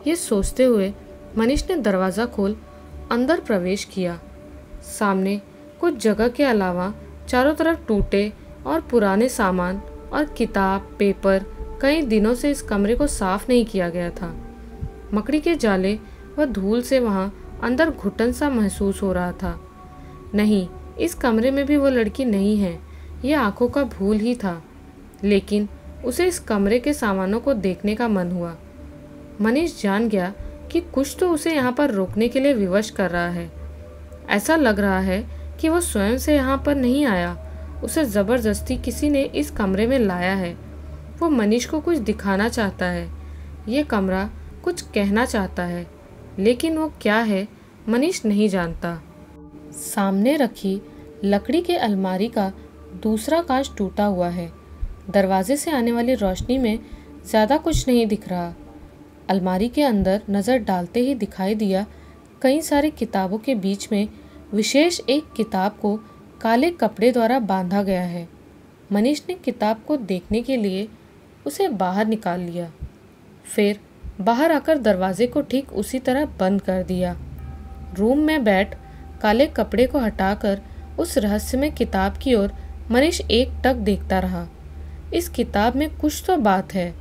ये सोचते हुए मनीष ने दरवाज़ा खोल अंदर प्रवेश किया। सामने कुछ जगह के अलावा चारों तरफ टूटे और पुराने सामान और किताब, पेपर, कई दिनों से इस कमरे को साफ नहीं किया गया था। मकड़ी के जाले व धूल से वहाँ अंदर घुटन सा महसूस हो रहा था। नहीं, इस कमरे में भी वो लड़की नहीं है, ये आंखों का भूल ही था। लेकिन उसे इस कमरे के सामानों को देखने का मन हुआ। मनीष जान गया कि कुछ तो उसे यहाँ पर रोकने के लिए विवश कर रहा है। ऐसा लग रहा है कि वो स्वयं से यहाँ पर नहीं आया, उसे ज़बरदस्ती किसी ने इस कमरे में लाया है। वो मनीष को कुछ दिखाना चाहता है, ये कमरा कुछ कहना चाहता है, लेकिन वो क्या है मनीष नहीं जानता। सामने रखी लकड़ी के अलमारी का दूसरा कांच टूटा हुआ है। दरवाजे से आने वाली रोशनी में ज़्यादा कुछ नहीं दिख रहा। अलमारी के अंदर नज़र डालते ही दिखाई दिया कई सारी किताबों के बीच में विशेष एक किताब को काले कपड़े द्वारा बांधा गया है। मनीष ने किताब को देखने के लिए उसे बाहर निकाल लिया, फिर बाहर आकर दरवाजे को ठीक उसी तरह बंद कर दिया। रूम में बैठ काले कपड़े को हटाकर उस रहस्यमय किताब की ओर मनीष एकटक देखता रहा। इस किताब में कुछ तो बात है।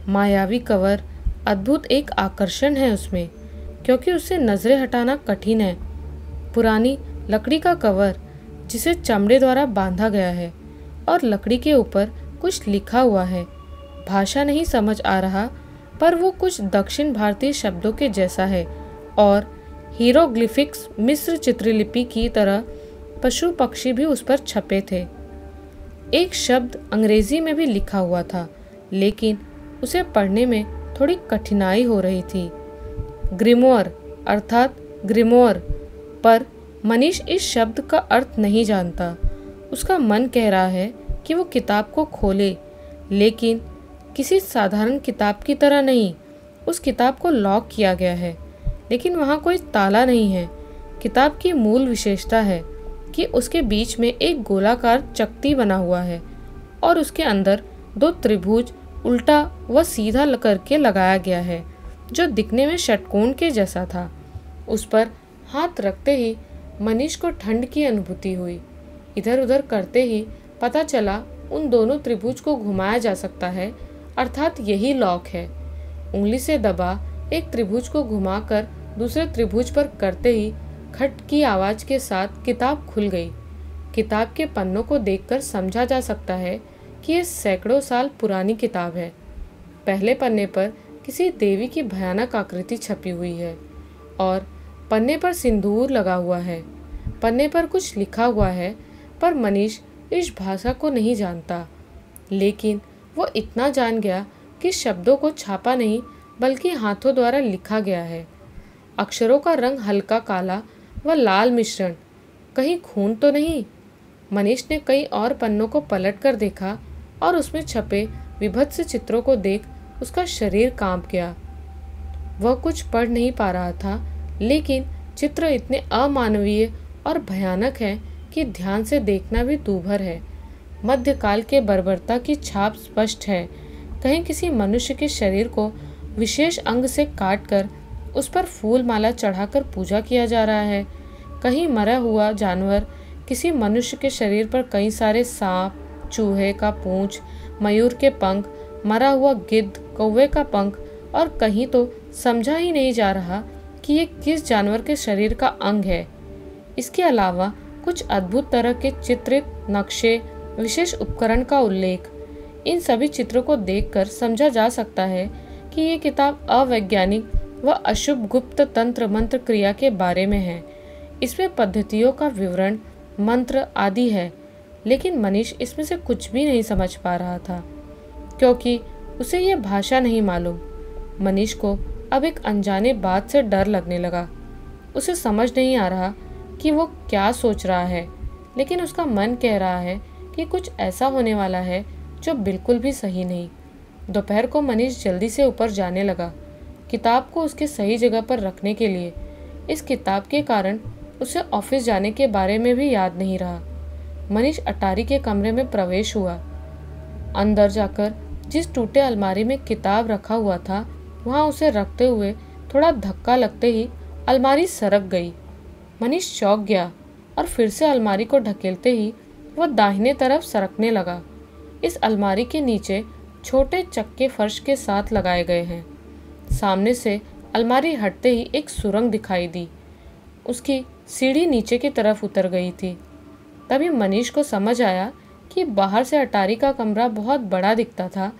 मायावी कवर, अद्भुत एक आकर्षण है उसमें, क्योंकि उससे नज़रें हटाना कठिन है। पुरानी लकड़ी का कवर जिसे चमड़े द्वारा बांधा गया है और लकड़ी के ऊपर कुछ लिखा हुआ है। भाषा नहीं समझ आ रहा, पर वो कुछ दक्षिण भारतीय शब्दों के जैसा है और हीरोग्लिफिक्स मिस्र चित्रलिपि की तरह पशु पक्षी भी उस पर छपे थे। एक शब्द अंग्रेजी में भी लिखा हुआ था, लेकिन उसे पढ़ने में थोड़ी कठिनाई हो रही थी। ग्रिमोर अर्थात ग्रिमोर, पर मनीष इस शब्द का अर्थ नहीं जानता। उसका मन कह रहा है कि वो किताब को खोले, लेकिन किसी साधारण किताब की तरह नहीं। उस किताब को लॉक किया गया है, लेकिन वहाँ कोई ताला नहीं है। किताब की मूल विशेषता है कि उसके बीच में एक गोलाकार चकती बना हुआ है और उसके अंदर दो त्रिभुज उल्टा व सीधा करके लगाया गया है, जो दिखने में षटकोण के जैसा था। उस पर हाथ रखते ही मनीष को ठंड की अनुभूति हुई। इधर उधर करते ही पता चला उन दोनों त्रिभुज को घुमाया जा सकता है, अर्थात यही लॉक है। उंगली से दबा एक त्रिभुज को घुमाकर दूसरे त्रिभुज पर करते ही खट की आवाज के साथ किताब खुल गई। किताब के पन्नों को देखकर समझा जा सकता है कि ये सैकड़ों साल पुरानी किताब है। पहले पन्ने पर किसी देवी की भयानक आकृति छपी हुई है और पन्ने पर सिंदूर लगा हुआ है। पन्ने पर कुछ लिखा हुआ है, पर मनीष इस भाषा को नहीं जानता, लेकिन वो इतना जान गया कि शब्दों को छापा नहीं बल्कि हाथों द्वारा लिखा गया है। अक्षरों का रंग हल्का काला व लाल मिश्रण, कहीं खून तो नहीं। मनीष ने कई और पन्नों को पलट कर देखा और उसमें छपे विभत्स चित्रों को देख उसका शरीर कांप गया। वह कुछ पढ़ नहीं पा रहा था, लेकिन चित्र इतने अमानवीय और भयानक हैं कि ध्यान से देखना भी दूभर है। मध्यकाल के बर्बरता की छाप स्पष्ट है। कहीं किसी मनुष्य के शरीर को विशेष अंग से काटकर उस पर फूल माला चढ़ाकर पूजा किया जा रहा है। कहीं मरा हुआ जानवर किसी मनुष्य के शरीर पर कई सारे सांप, चूहे का पूंछ, मयूर के पंख, मरा हुआ गिद्ध, कौवे का पंख, और कहीं तो समझा ही नहीं जा रहा कि ये किस जानवर के शरीर का अंग है। इसके अलावा कुछ अद्भुत तरह के चित्रित नक्शे, विशेष उपकरण का उल्लेख। इन सभी चित्रों को देखकर समझा जा सकता है कि ये किताब अवैज्ञानिक व अशुभ गुप्त तंत्र मंत्र क्रिया के बारे में है। इसमें पद्धतियों का विवरण, मंत्र आदि है, लेकिन मनीष इसमें से कुछ भी नहीं समझ पा रहा था, क्योंकि उसे यह भाषा नहीं मालूम। मनीष को अब एक अनजाने बात से डर लगने लगा। उसे समझ नहीं आ रहा कि वो क्या सोच रहा है, लेकिन उसका मन कह रहा है कि कुछ ऐसा होने वाला है जो बिल्कुल भी सही नहीं। दोपहर को मनीष जल्दी से ऊपर जाने लगा, किताब को उसके सही जगह पर रखने के लिए। इस किताब के कारण उसे ऑफिस जाने के बारे में भी याद नहीं रहा। मनीष अटारी के कमरे में प्रवेश हुआ। अंदर जाकर जिस टूटे अलमारी में किताब रखा हुआ था, वहां उसे रखते हुए थोड़ा धक्का लगते ही अलमारी सरक गई। मनीष चौंक गया और फिर से अलमारी को ढकेलते ही वह दाहिने तरफ सरकने लगा। इस अलमारी के नीचे छोटे चक्के फर्श के साथ लगाए गए हैं। सामने से अलमारी हटते ही एक सुरंग दिखाई दी। उसकी सीढ़ी नीचे की तरफ उतर गई थी। तभी मनीष को समझ आया कि बाहर से अटारी का कमरा बहुत बड़ा दिखता था,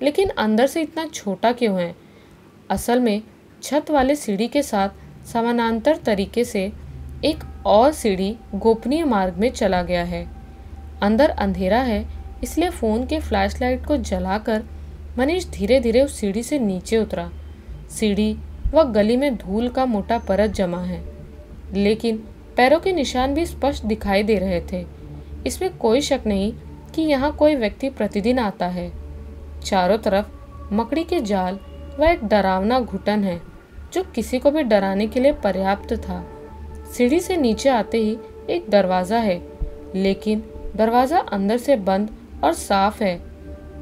लेकिन अंदर से इतना छोटा क्यों है। असल में छत वाले सीढ़ी के साथ समानांतर तरीके से एक और सीढ़ी गोपनीय मार्ग में चला गया है। अंदर अंधेरा है, इसलिए फ़ोन के फ्लैशलाइट को जलाकर मनीष धीरे धीरे उस सीढ़ी से नीचे उतरा। सीढ़ी व गली में धूल का मोटा परत जमा है, लेकिन पैरों के निशान भी स्पष्ट दिखाई दे रहे थे। इसमें कोई शक नहीं कि यहाँ कोई व्यक्ति प्रतिदिन आता है। चारों तरफ मकड़ी के जाल व एक डरावना घुटन है जो किसी को भी डराने के लिए पर्याप्त था। सीढ़ी से नीचे आते ही एक दरवाज़ा है, लेकिन दरवाज़ा अंदर से बंद और साफ है।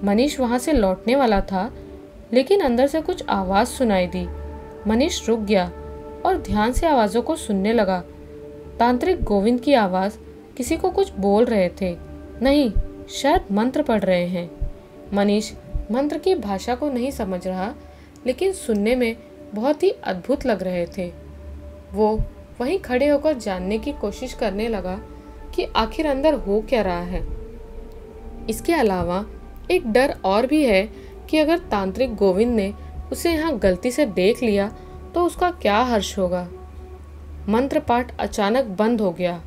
मनीष वहाँ से लौटने वाला था, लेकिन अंदर से कुछ आवाज़ सुनाई दी। मनीष रुक गया और ध्यान से आवाज़ों को सुनने लगा। तांत्रिक गोविंद की आवाज़ किसी को कुछ बोल रहे थे। नहीं, शायद मंत्र पढ़ रहे हैं। मनीष मंत्र की भाषा को नहीं समझ रहा, लेकिन सुनने में बहुत ही अद्भुत लग रहे थे। वो वहीं खड़े होकर जानने की कोशिश करने लगा कि आखिर अंदर हो क्या रहा है। इसके अलावा एक डर और भी है कि अगर तांत्रिक गोविंद ने उसे यहाँ गलती से देख लिया तो उसका क्या हर्ष होगा। मंत्र पाठ अचानक बंद हो गया।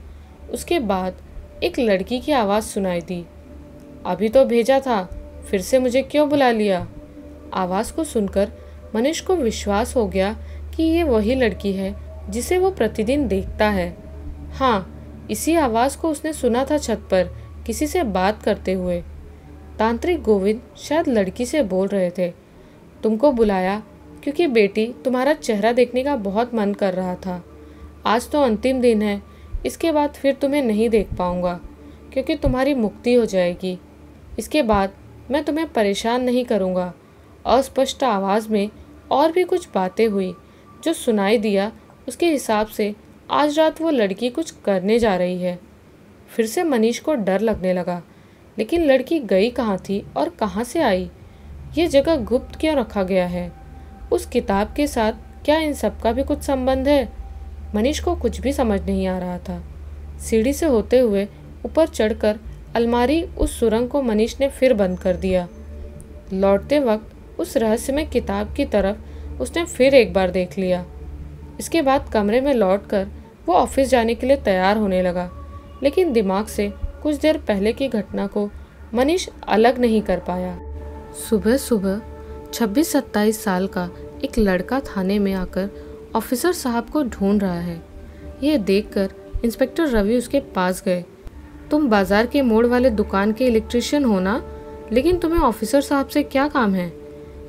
उसके बाद एक लड़की की आवाज़ सुनाई दी। अभी तो भेजा था, फिर से मुझे क्यों बुला लिया। आवाज़ को सुनकर मनीष को विश्वास हो गया कि ये वही लड़की है जिसे वो प्रतिदिन देखता है। हाँ, इसी आवाज़ को उसने सुना था छत पर किसी से बात करते हुए। तांत्रिक गोविंद शायद लड़की से बोल रहे थे, तुमको बुलाया क्योंकि बेटी तुम्हारा चेहरा देखने का बहुत मन कर रहा था। आज तो अंतिम दिन है, इसके बाद फिर तुम्हें नहीं देख पाऊंगा क्योंकि तुम्हारी मुक्ति हो जाएगी। इसके बाद मैं तुम्हें परेशान नहीं करूंगा। अस्पष्ट आवाज़ में और भी कुछ बातें हुई। जो सुनाई दिया उसके हिसाब से आज रात वो लड़की कुछ करने जा रही है। फिर से मनीष को डर लगने लगा, लेकिन लड़की गई कहाँ थी और कहाँ से आई। ये जगह गुप्त क्यों रखा गया है? उस किताब के साथ क्या इन सब का भी कुछ संबंध है? मनीष को कुछ भी समझ नहीं आ रहा था। सीढ़ी से होते हुए ऊपर चढ़कर अलमारी उस सुरंग को मनीष ने फिर बंद कर दिया। लौटते वक्त उस रहस्यमय किताब की तरफ उसने फिर एक बार देख लिया। इसके बाद कमरे में लौटकर वो ऑफिस जाने के लिए तैयार होने लगा, लेकिन दिमाग से कुछ देर पहले की घटना को मनीष अलग नहीं कर पाया। सुबह सुबह 26-27 साल का एक लड़का थाने में आकर ऑफिसर साहब को ढूंढ रहा है। यह देखकर इंस्पेक्टर रवि उसके पास गए। तुम बाजार के मोड़ वाले दुकान के इलेक्ट्रिशियन हो ना, लेकिन तुम्हें ऑफिसर साहब से क्या काम है?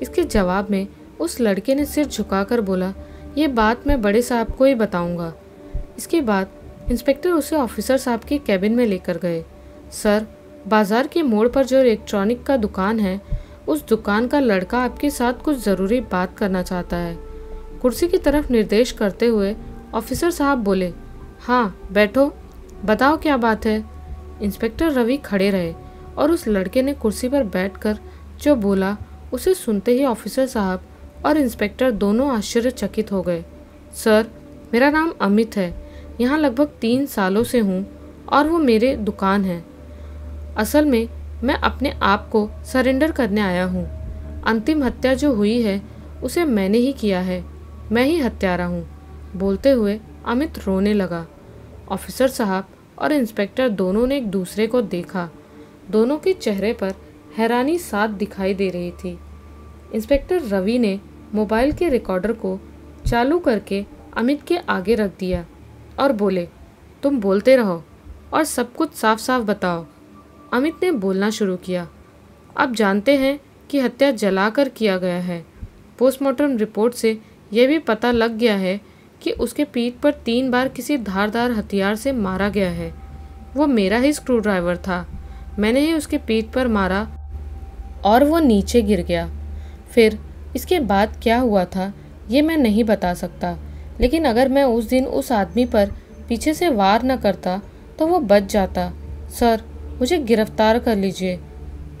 इसके जवाब में उस लड़के ने सिर झुकाकर बोला, ये बात मैं बड़े साहब को ही बताऊंगा। इसके बाद इंस्पेक्टर उसे ऑफिसर साहब के कैबिन में लेकर गए। सर, बाजार के मोड़ पर जो इलेक्ट्रॉनिक का दुकान है, उस दुकान का लड़का आपके साथ कुछ ज़रूरी बात करना चाहता है। कुर्सी की तरफ निर्देश करते हुए ऑफिसर साहब बोले, हाँ बैठो, बताओ क्या बात है। इंस्पेक्टर रवि खड़े रहे और उस लड़के ने कुर्सी पर बैठकर जो बोला उसे सुनते ही ऑफिसर साहब और इंस्पेक्टर दोनों आश्चर्यचकित हो गए। सर, मेरा नाम अमित है, यहाँ लगभग 3 सालों से हूँ और वो मेरे दुकान है। असल में मैं अपने आप को सरेंडर करने आया हूँ। अंतिम हत्या जो हुई है उसे मैंने ही किया है, मैं ही हत्यारा हूँ। बोलते हुए अमित रोने लगा। ऑफिसर साहब और इंस्पेक्टर दोनों ने एक दूसरे को देखा। दोनों के चेहरे पर हैरानी साथ दिखाई दे रही थी। इंस्पेक्टर रवि ने मोबाइल के रिकॉर्डर को चालू करके अमित के आगे रख दिया और बोले, तुम बोलते रहो और सब कुछ साफ साफ बताओ। अमित ने बोलना शुरू किया। अब जानते हैं कि हत्या जलाकर किया गया है। पोस्टमार्टम रिपोर्ट से यह भी पता लग गया है कि उसके पीठ पर 3 बार किसी धारदार हथियार से मारा गया है। वो मेरा ही स्क्रू ड्राइवर था। मैंने ही उसके पीठ पर मारा और वो नीचे गिर गया। फिर इसके बाद क्या हुआ था ये मैं नहीं बता सकता, लेकिन अगर मैं उस दिन उस आदमी पर पीछे से वार न करता तो वो बच जाता। सर, मुझे गिरफ्तार कर लीजिए।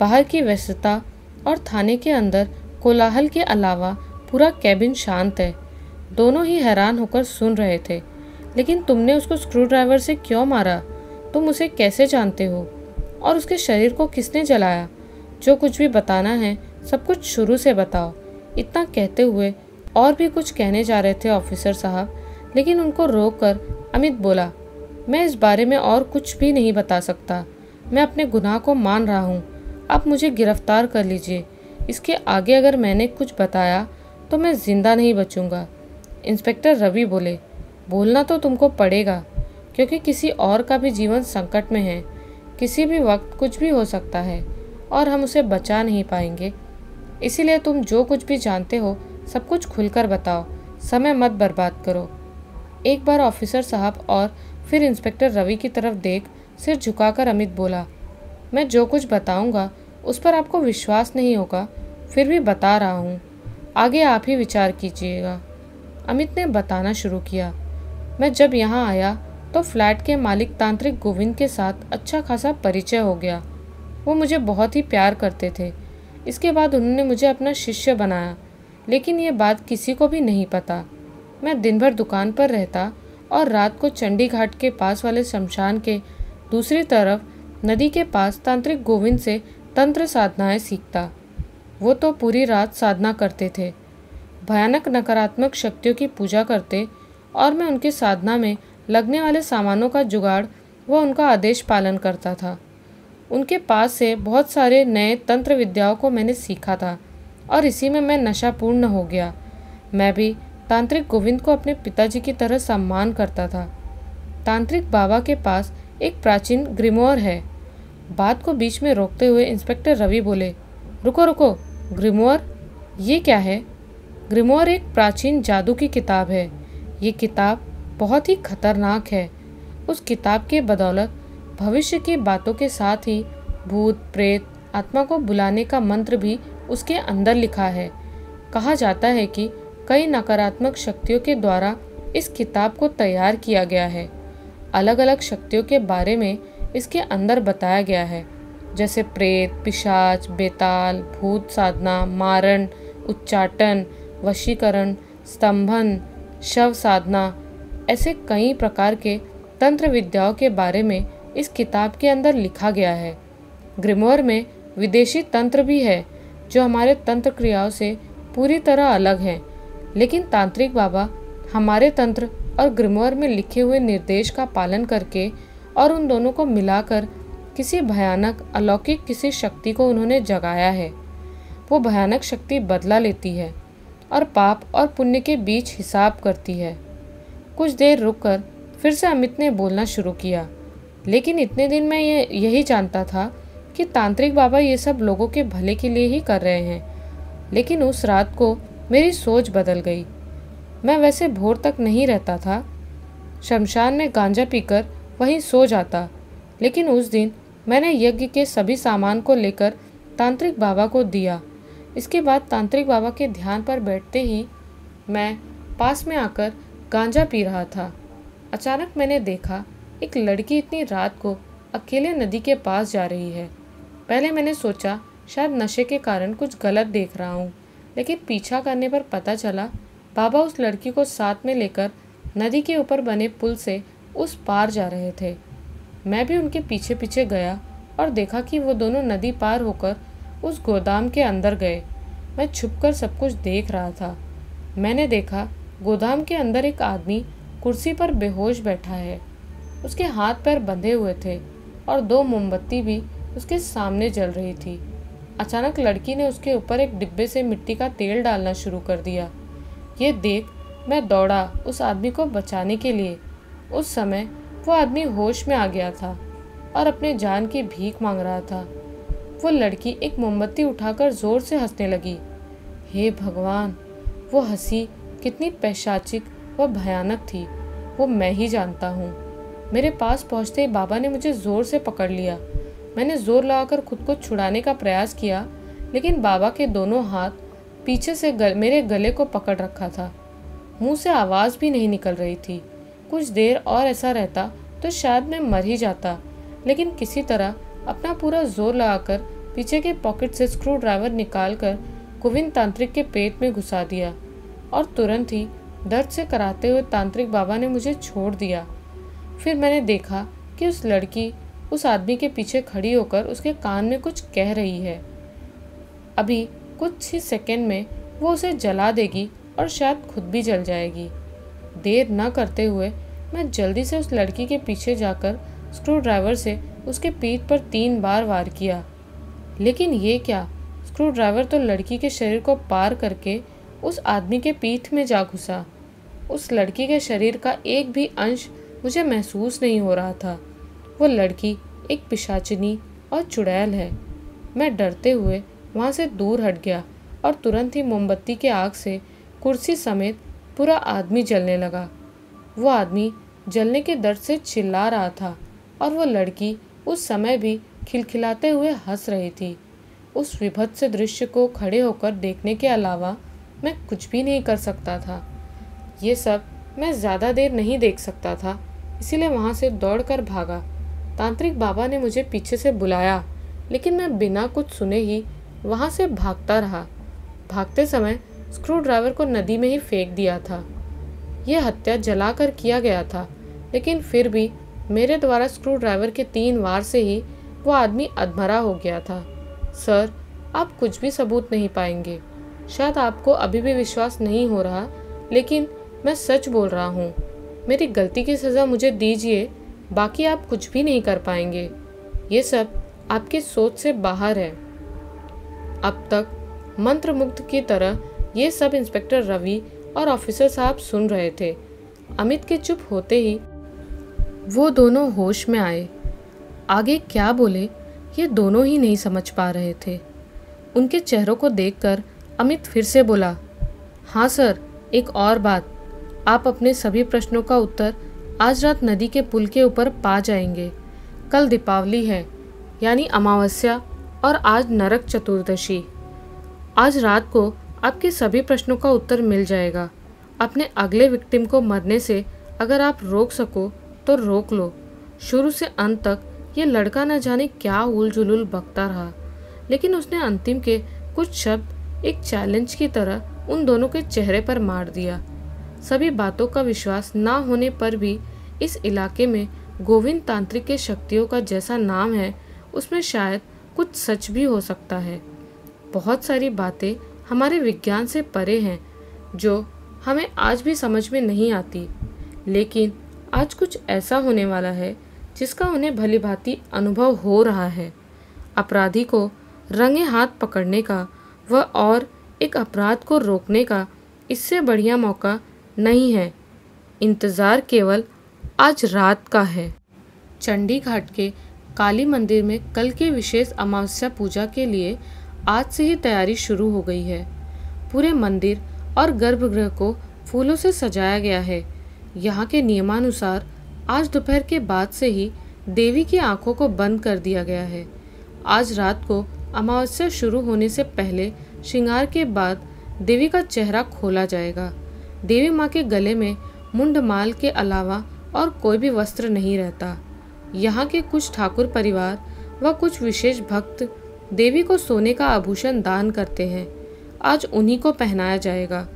बाहर की व्यस्तता और थाने के अंदर कोलाहल के अलावा पूरा कैबिन शांत है। दोनों ही हैरान होकर सुन रहे थे। लेकिन तुमने उसको स्क्रू ड्राइवर से क्यों मारा? तुम उसे कैसे जानते हो? और उसके शरीर को किसने जलाया? जो कुछ भी बताना है सब कुछ शुरू से बताओ। इतना कहते हुए और भी कुछ कहने जा रहे थे ऑफिसर साहब, लेकिन उनको रोककर अमित बोला, मैं इस बारे में और कुछ भी नहीं बता सकता। मैं अपने गुनाह को मान रहा हूँ। आप मुझे गिरफ्तार कर लीजिए। इसके आगे अगर मैंने कुछ बताया तो मैं जिंदा नहीं बचूंगा। इंस्पेक्टर रवि बोले, बोलना तो तुमको पड़ेगा, क्योंकि किसी और का भी जीवन संकट में है। किसी भी वक्त कुछ भी हो सकता है और हम उसे बचा नहीं पाएंगे। इसीलिए तुम जो कुछ भी जानते हो सब कुछ खुलकर बताओ। समय मत बर्बाद करो। एक बार ऑफिसर साहब और फिर इंस्पेक्टर रवि की तरफ देख सिर झुकाकर अमित बोला, मैं जो कुछ बताऊंगा उस पर आपको विश्वास नहीं होगा, फिर भी बता रहा हूँ। आगे आप ही विचार कीजिएगा। अमित ने बताना शुरू किया। मैं जब यहाँ आया तो फ्लैट के मालिक तांत्रिक गोविंद के साथ अच्छा खासा परिचय हो गया। वो मुझे बहुत ही प्यार करते थे। इसके बाद उन्होंने मुझे अपना शिष्य बनाया, लेकिन ये बात किसी को भी नहीं पता। मैं दिन भर दुकान पर रहता और रात को चंडी घाट के पास वाले शमशान के दूसरी तरफ नदी के पास तांत्रिक गोविंद से तंत्र साधनाएं सीखता। वो तो पूरी रात साधना करते थे, भयानक नकारात्मक शक्तियों की पूजा करते, और मैं उनकी साधना में लगने वाले सामानों का जुगाड़ व उनका आदेश पालन करता था। उनके पास से बहुत सारे नए तंत्र विद्याओं को मैंने सीखा था और इसी में मैं नशापूर्ण हो गया। मैं भी तांत्रिक गोविंद को अपने पिताजी की तरह सम्मान करता था। तांत्रिक बाबा के पास एक प्राचीन ग्रिमोर है। बात को बीच में रोकते हुए इंस्पेक्टर रवि बोले, रुको रुको, ग्रिमोर? ये क्या है? ग्रिमोर एक प्राचीन जादू की किताब है। ये किताब बहुत ही खतरनाक है। उस किताब के बदौलत भविष्य की बातों के साथ ही भूत प्रेत आत्मा को बुलाने का मंत्र भी उसके अंदर लिखा है। कहा जाता है कि कई नकारात्मक शक्तियों के द्वारा इस किताब को तैयार किया गया है। अलग अलग शक्तियों के बारे में इसके अंदर बताया गया है, जैसे प्रेत, पिशाच, बेताल, भूत साधना, मारण, उच्चाटन, वशीकरण, स्तंभन, शव साधना, ऐसे कई प्रकार के तंत्र विद्याओं के बारे में इस किताब के अंदर लिखा गया है। ग्रिमोर में विदेशी तंत्र भी है जो हमारे तंत्र क्रियाओं से पूरी तरह अलग हैं, लेकिन तांत्रिक बाबा हमारे तंत्र और ग्रिमोर में लिखे हुए निर्देश का पालन करके और उन दोनों को मिलाकर किसी भयानक अलौकिक किसी शक्ति को उन्होंने जगाया है। वो भयानक शक्ति बदला लेती है और पाप और पुण्य के बीच हिसाब करती है। कुछ देर रुककर फिर से अमित ने बोलना शुरू किया, लेकिन इतने दिन मैं यही जानता था कि तांत्रिक बाबा ये सब लोगों के भले के लिए ही कर रहे हैं। लेकिन उस रात को मेरी सोच बदल गई। मैं वैसे भोर तक नहीं रहता था, शमशान में गांजा पीकर वहीं सो जाता, लेकिन उस दिन मैंने यज्ञ के सभी सामान को लेकर तांत्रिक बाबा को दिया। इसके बाद तांत्रिक बाबा के ध्यान पर बैठते ही मैं पास में आकर गांजा पी रहा था। अचानक मैंने देखा एक लड़की इतनी रात को अकेले नदी के पास जा रही है। पहले मैंने सोचा शायद नशे के कारण कुछ गलत देख रहा हूँ, लेकिन पीछा करने पर पता चला बाबा उस लड़की को साथ में लेकर नदी के ऊपर बने पुल से उस पार जा रहे थे। मैं भी उनके पीछे पीछे गया और देखा कि वो दोनों नदी पार होकर उस गोदाम के अंदर गए। मैं छुपकर सब कुछ देख रहा था। मैंने देखा गोदाम के अंदर एक आदमी कुर्सी पर बेहोश बैठा है। उसके हाथ पैर बंधे हुए थे और 2 मोमबत्ती भी उसके सामने जल रही थी। अचानक लड़की ने उसके ऊपर एक डिब्बे से मिट्टी का तेल डालना शुरू कर दिया। ये देख मैं दौड़ा उस आदमी को बचाने के लिए। उस समय वो आदमी होश में आ गया था और अपने जान की भीख मांग रहा था। वो लड़की एक मोमबत्ती उठाकर जोर से हंसने लगी। हे भगवान, वो हंसी कितनी पैशाचिक वह भयानक थी, वो मैं ही जानता हूँ। मेरे पास पहुँचते ही बाबा ने मुझे ज़ोर से पकड़ लिया। मैंने ज़ोर लगाकर खुद को छुड़ाने का प्रयास किया, लेकिन बाबा के दोनों हाथ पीछे से मेरे गले को पकड़ रखा था। मुंह से आवाज़ भी नहीं निकल रही थी। कुछ देर और ऐसा रहता तो शायद मैं मर ही जाता, लेकिन किसी तरह अपना पूरा जोर लगाकर पीछे के पॉकेट से स्क्रू ड्राइवर निकालकर गोविंद तांत्रिक के पेट में घुसा दिया और तुरंत ही दर्द से कराते हुए तांत्रिक बाबा ने मुझे छोड़ दिया। फिर मैंने देखा कि उस लड़की उस आदमी के पीछे खड़ी होकर उसके कान में कुछ कह रही है। अभी कुछ ही सेकंड में वो उसे जला देगी और शायद खुद भी जल जाएगी। देर न करते हुए मैं जल्दी से उस लड़की के पीछे जाकर स्क्रू ड्राइवर से उसके पीठ पर 3 बार वार किया। लेकिन ये क्या, स्क्रू ड्राइवर तो लड़की के शरीर को पार करके उस आदमी के पीठ में जा घुसा। उस लड़की के शरीर का एक भी अंश मुझे महसूस नहीं हो रहा था। वो लड़की एक पिशाचिनी और चुड़ैल है। मैं डरते हुए वहाँ से दूर हट गया और तुरंत ही मोमबत्ती के आग से कुर्सी समेत पूरा आदमी जलने लगा। वो आदमी जलने के दर्द से चिल्ला रहा था और वो लड़की उस समय भी खिलखिलाते हुए हंस रही थी। उस विभत्स दृश्य को खड़े होकर देखने के अलावा मैं कुछ भी नहीं कर सकता था। ये सब मैं ज़्यादा देर नहीं देख सकता था, इसीलिए वहाँ से दौड़कर भागा। तांत्रिक बाबा ने मुझे पीछे से बुलाया, लेकिन मैं बिना कुछ सुने ही वहाँ से भागता रहा। भागते समय स्क्रू ड्राइवर को नदी में ही फेंक दिया था। यह हत्या जलाकर किया गया था, लेकिन फिर भी मेरे द्वारा स्क्रू ड्राइवर के 3 वार से ही वो आदमी अधमरा हो गया था। सर, आप कुछ भी सबूत नहीं पाएंगे। शायद आपको अभी भी विश्वास नहीं हो रहा, लेकिन मैं सच बोल रहा हूँ। मेरी गलती की सज़ा मुझे दीजिए, बाकी आप कुछ भी नहीं कर पाएंगे। ये सब आपकी सोच से बाहर है। अब तक मंत्रमुग्ध की तरह ये सब इंस्पेक्टर रवि और ऑफिसर साहब सुन रहे थे। अमित के चुप होते ही वो दोनों होश में आए। आगे क्या बोले ये दोनों ही नहीं समझ पा रहे थे। उनके चेहरों को देखकर अमित फिर से बोला, हाँ सर, एक और बात, आप अपने सभी प्रश्नों का उत्तर आज रात नदी के पुल के ऊपर पा जाएंगे। कल दीपावली है, यानी अमावस्या, और आज नरक चतुर्दशी। आज रात को आपके सभी प्रश्नों का उत्तर मिल जाएगा। अपने अगले विक्टिम को मरने से अगर आप रोक सको तो रोक लो। शुरू से अंत तक ये लड़का न जाने क्या उल जुलूल बकता रहा, लेकिन उसने अंतिम के कुछ शब्द एक चैलेंज की तरह उन दोनों के चेहरे पर मार दिया। सभी बातों का विश्वास ना होने पर भी इस इलाके में गोविंद तांत्रिक के शक्तियों का जैसा नाम है, उसमें शायद कुछ सच भी हो सकता है। बहुत सारी बातें हमारे विज्ञान से परे हैं जो हमें आज भी समझ में नहीं आती, लेकिन आज कुछ ऐसा होने वाला है जिसका उन्हें भली भांति अनुभव हो रहा है। अपराधी को रंगे हाथ पकड़ने का व और एक अपराध को रोकने का इससे बढ़िया मौका नहीं है। इंतज़ार केवल आज रात का है। चंडी घाट के काली मंदिर में कल के विशेष अमावस्या पूजा के लिए आज से ही तैयारी शुरू हो गई है। पूरे मंदिर और गर्भगृह को फूलों से सजाया गया है। यहाँ के नियमानुसार आज दोपहर के बाद से ही देवी की आंखों को बंद कर दिया गया है। आज रात को अमावस्या शुरू होने से पहले श्रृंगार के बाद देवी का चेहरा खोला जाएगा। देवी माँ के गले में मुंडमाल के अलावा और कोई भी वस्त्र नहीं रहता। यहाँ के कुछ ठाकुर परिवार व कुछ विशेष भक्त देवी को सोने का आभूषण दान करते हैं। आज उन्हीं को पहनाया जाएगा।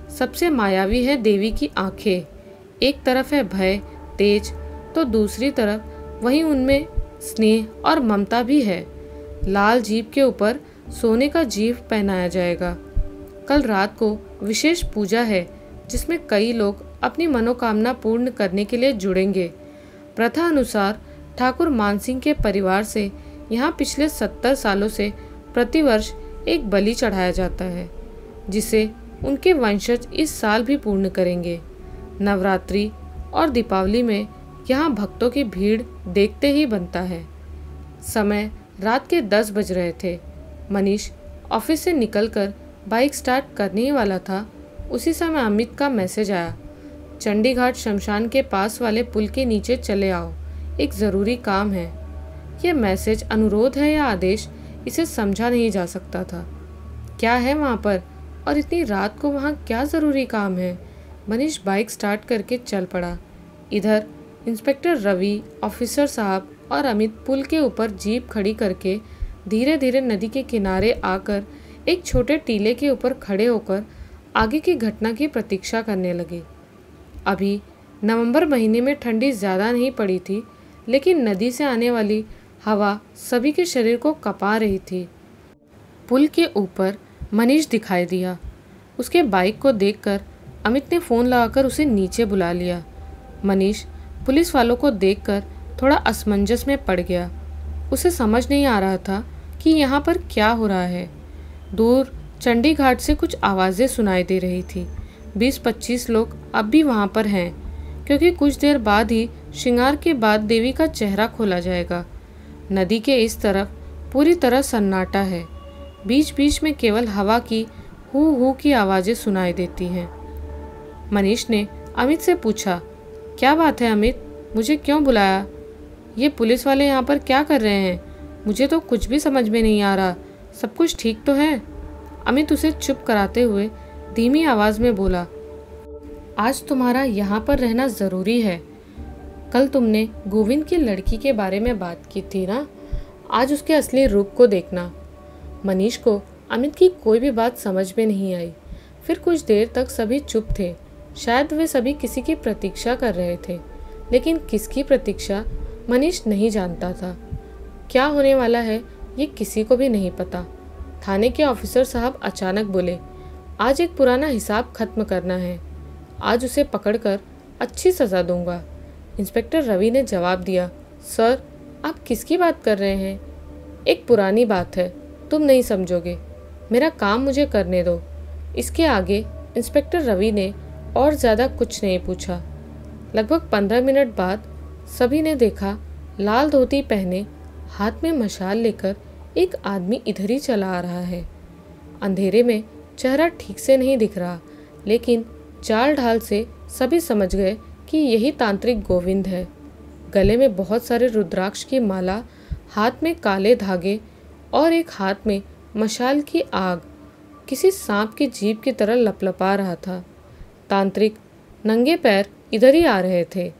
सबसे मायावी है देवी की आंखें। एक तरफ है भय, तेज, तो दूसरी तरफ वहीं उनमें स्नेह और ममता भी है। लाल जीभ के ऊपर सोने का जीभ पहनाया जाएगा। कल रात को विशेष पूजा है जिसमें कई लोग अपनी मनोकामना पूर्ण करने के लिए जुड़ेंगे। प्रथा अनुसार ठाकुर मानसिंह के परिवार से यहाँ पिछले 70 सालों से प्रतिवर्ष एक बलि चढ़ाया जाता है, जिसे उनके वंशज इस साल भी पूर्ण करेंगे। नवरात्रि और दीपावली में यहाँ भक्तों की भीड़ देखते ही बनता है। समय रात के 10 बज रहे थे। मनीष ऑफिस से निकलकर बाइक स्टार्ट करने ही वाला था, उसी समय अमित का मैसेज आया। चंडीघाट शमशान के पास वाले पुल के नीचे चले आओ, एक ज़रूरी काम है। यह मैसेज अनुरोध है या आदेश, इसे समझा नहीं जा सकता था। क्या है वहाँ पर और इतनी रात को वहाँ क्या ज़रूरी काम है? मनीष बाइक स्टार्ट करके चल पड़ा। इधर इंस्पेक्टर रवि, ऑफिसर साहब और अमित पुल के ऊपर जीप खड़ी करके धीरे धीरे नदी के किनारे आकर एक छोटे टीले के ऊपर खड़े होकर आगे की घटना की प्रतीक्षा करने लगे। अभी नवंबर महीने में ठंडी ज़्यादा नहीं पड़ी थी, लेकिन नदी से आने वाली हवा सभी के शरीर को कपा रही थी। पुल के ऊपर मनीष दिखाई दिया। उसके बाइक को देखकर अमित ने फ़ोन लगाकर उसे नीचे बुला लिया। मनीष पुलिस वालों को देखकर थोड़ा असमंजस में पड़ गया। उसे समझ नहीं आ रहा था कि यहाँ पर क्या हो रहा है। दूर चंडीघाट से कुछ आवाज़ें सुनाई दे रही थी। 20-25 लोग अब भी वहाँ पर हैं, क्योंकि कुछ देर बाद ही श्रृंगार के बाद देवी का चेहरा खोला जाएगा। नदी के इस तरफ पूरी तरह सन्नाटा है। बीच बीच में केवल हवा की हू हू की आवाज़ें सुनाई देती हैं। मनीष ने अमित से पूछा, क्या बात है अमित, मुझे क्यों बुलाया? ये पुलिस वाले यहाँ पर क्या कर रहे हैं? मुझे तो कुछ भी समझ में नहीं आ रहा। सब कुछ ठीक तो है? अमित उसे चुप कराते हुए धीमी आवाज़ में बोला, आज तुम्हारा यहाँ पर रहना ज़रूरी है। कल तुमने गोविंद की लड़की के बारे में बात की थी ना, आज उसके असली रूप को देखना। मनीष को अमित की कोई भी बात समझ में नहीं आई। फिर कुछ देर तक सभी चुप थे। शायद वे सभी किसी की प्रतीक्षा कर रहे थे, लेकिन किसकी प्रतीक्षा मनीष नहीं जानता था। क्या होने वाला है ये किसी को भी नहीं पता। थाने के ऑफिसर साहब अचानक बोले, आज एक पुराना हिसाब खत्म करना है। आज उसे पकड़कर अच्छी सज़ा दूंगा। इंस्पेक्टर रवि ने जवाब दिया, सर आप किसकी बात कर रहे हैं? एक पुरानी बात है, तुम नहीं समझोगे। मेरा काम मुझे करने दो। इसके आगे इंस्पेक्टर रवि ने और ज़्यादा कुछ नहीं पूछा। लगभग 15 मिनट बाद सभी ने देखा, लाल धोती पहने हाथ में मशाल लेकर एक आदमी इधर ही चला आ रहा है। अंधेरे में चेहरा ठीक से नहीं दिख रहा, लेकिन चाल ढाल से सभी समझ गए कि यही तांत्रिक गोविंद है। गले में बहुत सारे रुद्राक्ष की माला, हाथ में काले धागे और एक हाथ में मशाल की आग किसी सांप की जीभ की तरह लपलपा रहा था। तांत्रिक नंगे पैर इधर ही आ रहे थे,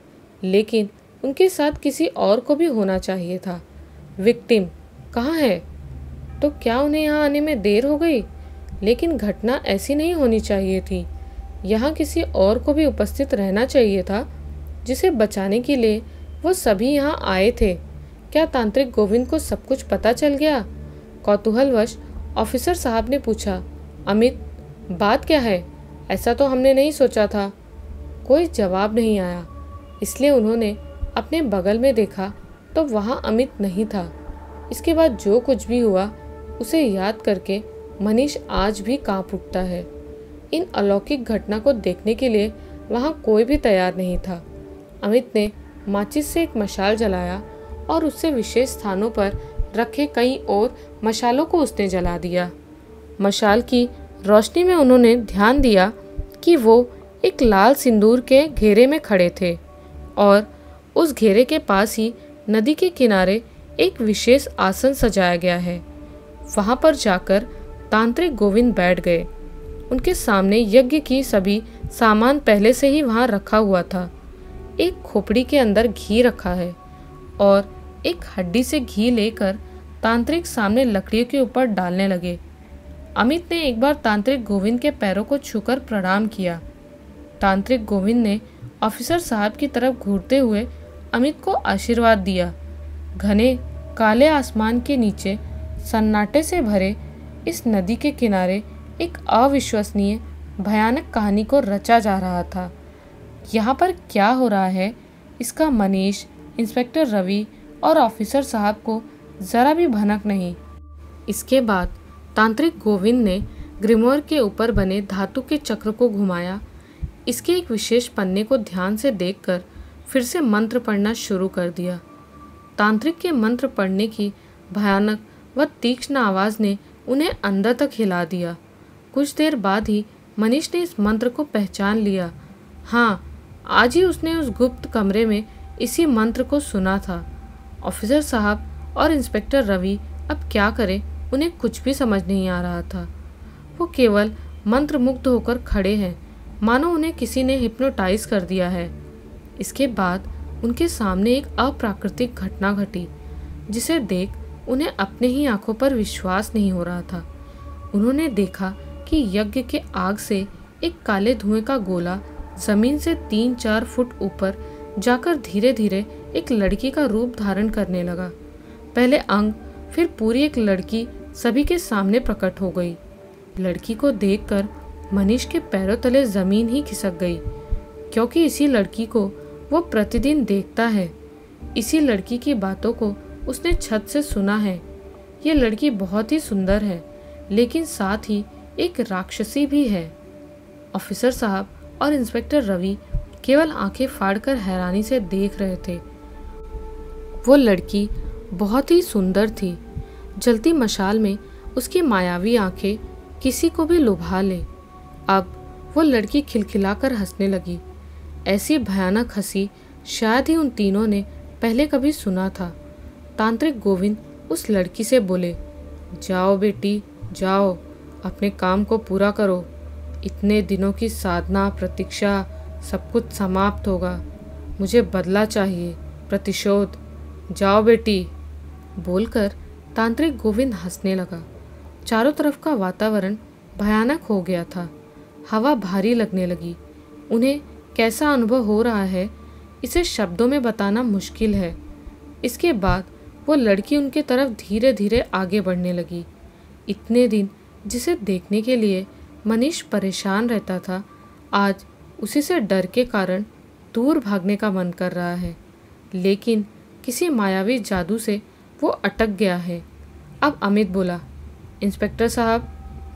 लेकिन उनके साथ किसी और को भी होना चाहिए था। विक्टिम कहाँ है? तो क्या उन्हें यहाँ आने में देर हो गई? लेकिन घटना ऐसी नहीं होनी चाहिए थी। यहाँ किसी और को भी उपस्थित रहना चाहिए था, जिसे बचाने के लिए वो सभी यहाँ आए थे। क्या तांत्रिक गोविंद को सब कुछ पता चल गया? कौतूहलवश ऑफिसर साहब ने पूछा, अमित बात क्या है? ऐसा तो हमने नहीं सोचा था। कोई जवाब नहीं आया, इसलिए उन्होंने अपने बगल में देखा तो वहाँ अमित नहीं था। इसके बाद जो कुछ भी हुआ उसे याद करके मनीष आज भी कांप उठता है। इन अलौकिक घटना को देखने के लिए वहाँ कोई भी तैयार नहीं था। अमित ने माचिस से एक मशाल जलाया और उससे विशेष स्थानों पर रखे कई और मशालों को उसने जला दिया। मशाल की रोशनी में उन्होंने ध्यान दिया कि वो एक लाल सिंदूर के घेरे में खड़े थे और उस घेरे के पास ही नदी के किनारे एक विशेष आसन सजाया गया है। वहाँ पर जाकर तांत्रिक गोविंद बैठ गए। उनके सामने यज्ञ की सभी सामान पहले से ही वहाँ रखा हुआ था। एक खोपड़ी के अंदर घी रखा है और एक हड्डी से घी लेकर तांत्रिक सामने लकड़ियों के ऊपर डालने लगे। अमित ने एक बार तांत्रिक गोविंद के पैरों को छूकर प्रणाम किया। तांत्रिक गोविंद ने ऑफिसर साहब की तरफ घूरते हुए अमित को आशीर्वाद दिया। घने काले आसमान के नीचे सन्नाटे से भरे इस नदी के किनारे एक अविश्वसनीय भयानक कहानी को रचा जा रहा था। यहाँ पर क्या हो रहा है, इसका मनीष, इंस्पेक्टर रवि और ऑफिसर साहब को ज़रा भी भनक नहीं। इसके बाद तांत्रिक गोविंद ने ग्रिमोर के ऊपर बने धातु के चक्र को घुमाया। इसके एक विशेष पन्ने को ध्यान से देखकर फिर से मंत्र पढ़ना शुरू कर दिया। तांत्रिक के मंत्र पढ़ने की भयानक व तीक्ष्ण आवाज़ ने उन्हें अंदर तक हिला दिया। कुछ देर बाद ही मनीष ने इस मंत्र को पहचान लिया। हाँ, आज ही उसने उस गुप्त कमरे में इसी मंत्र को सुना था। ऑफिसर साहब और इंस्पेक्टर रवि अब क्या करें, उन्हें कुछ भी समझ नहीं आ रहा था। वो केवल मंत्रमुग्ध होकर खड़े हैं, मानो उन्हें किसी ने हिप्नोटाइज कर दिया है। इसके बाद उनके सामने एक अप्राकृतिक घटना घटी, जिसे देख उन्हें अपने ही आंखों पर विश्वास नहीं हो रहा था। उन्होंने देखा कि यज्ञ के आग से एक काले धुएं का गोला जमीन से 3-4 फुट ऊपर जाकर धीरे धीरे एक लड़की का रूप धारण करने लगा। पहले अंग, फिर पूरी एक लड़की सभी के सामने प्रकट हो गई। लड़की को देखकर मनीष के पैरों तले जमीन ही खिसक गई, क्योंकि इसी लड़की को वो प्रतिदिन देखता है। इसी लड़की की बातों को उसने छत से सुना है। ये लड़की बहुत ही सुंदर है, लेकिन साथ ही एक राक्षसी भी है। ऑफिसर साहब और इंस्पेक्टर रवि केवल आंखें फाड़कर हैरानी से देख रहे थे। वो लड़की बहुत ही सुंदर थी। जलती मशाल में उसकी मायावी आंखें किसी को भी लुभा ले। अब वो लड़की खिलखिलाकर हंसने लगी। ऐसी भयानक हंसी शायद ही उन तीनों ने पहले कभी सुना था। तांत्रिक गोविंद उस लड़की से बोले, जाओ बेटी जाओ, अपने काम को पूरा करो। इतने दिनों की साधना, प्रतीक्षा, सब कुछ समाप्त होगा। मुझे बदला चाहिए, प्रतिशोध। जाओ बेटी। बोलकर तांत्रिक गोविंद हंसने लगा। चारों तरफ का वातावरण भयानक हो गया था। हवा भारी लगने लगी। उन्हें कैसा अनुभव हो रहा है, इसे शब्दों में बताना मुश्किल है। इसके बाद वो लड़की उनके तरफ धीरे धीरे आगे बढ़ने लगी। इतने दिन जिसे देखने के लिए मनीष परेशान रहता था, आज उसी से डर के कारण दूर भागने का मन कर रहा है, लेकिन किसी मायावी जादू से वो अटक गया है। अब अमित बोला, इंस्पेक्टर साहब,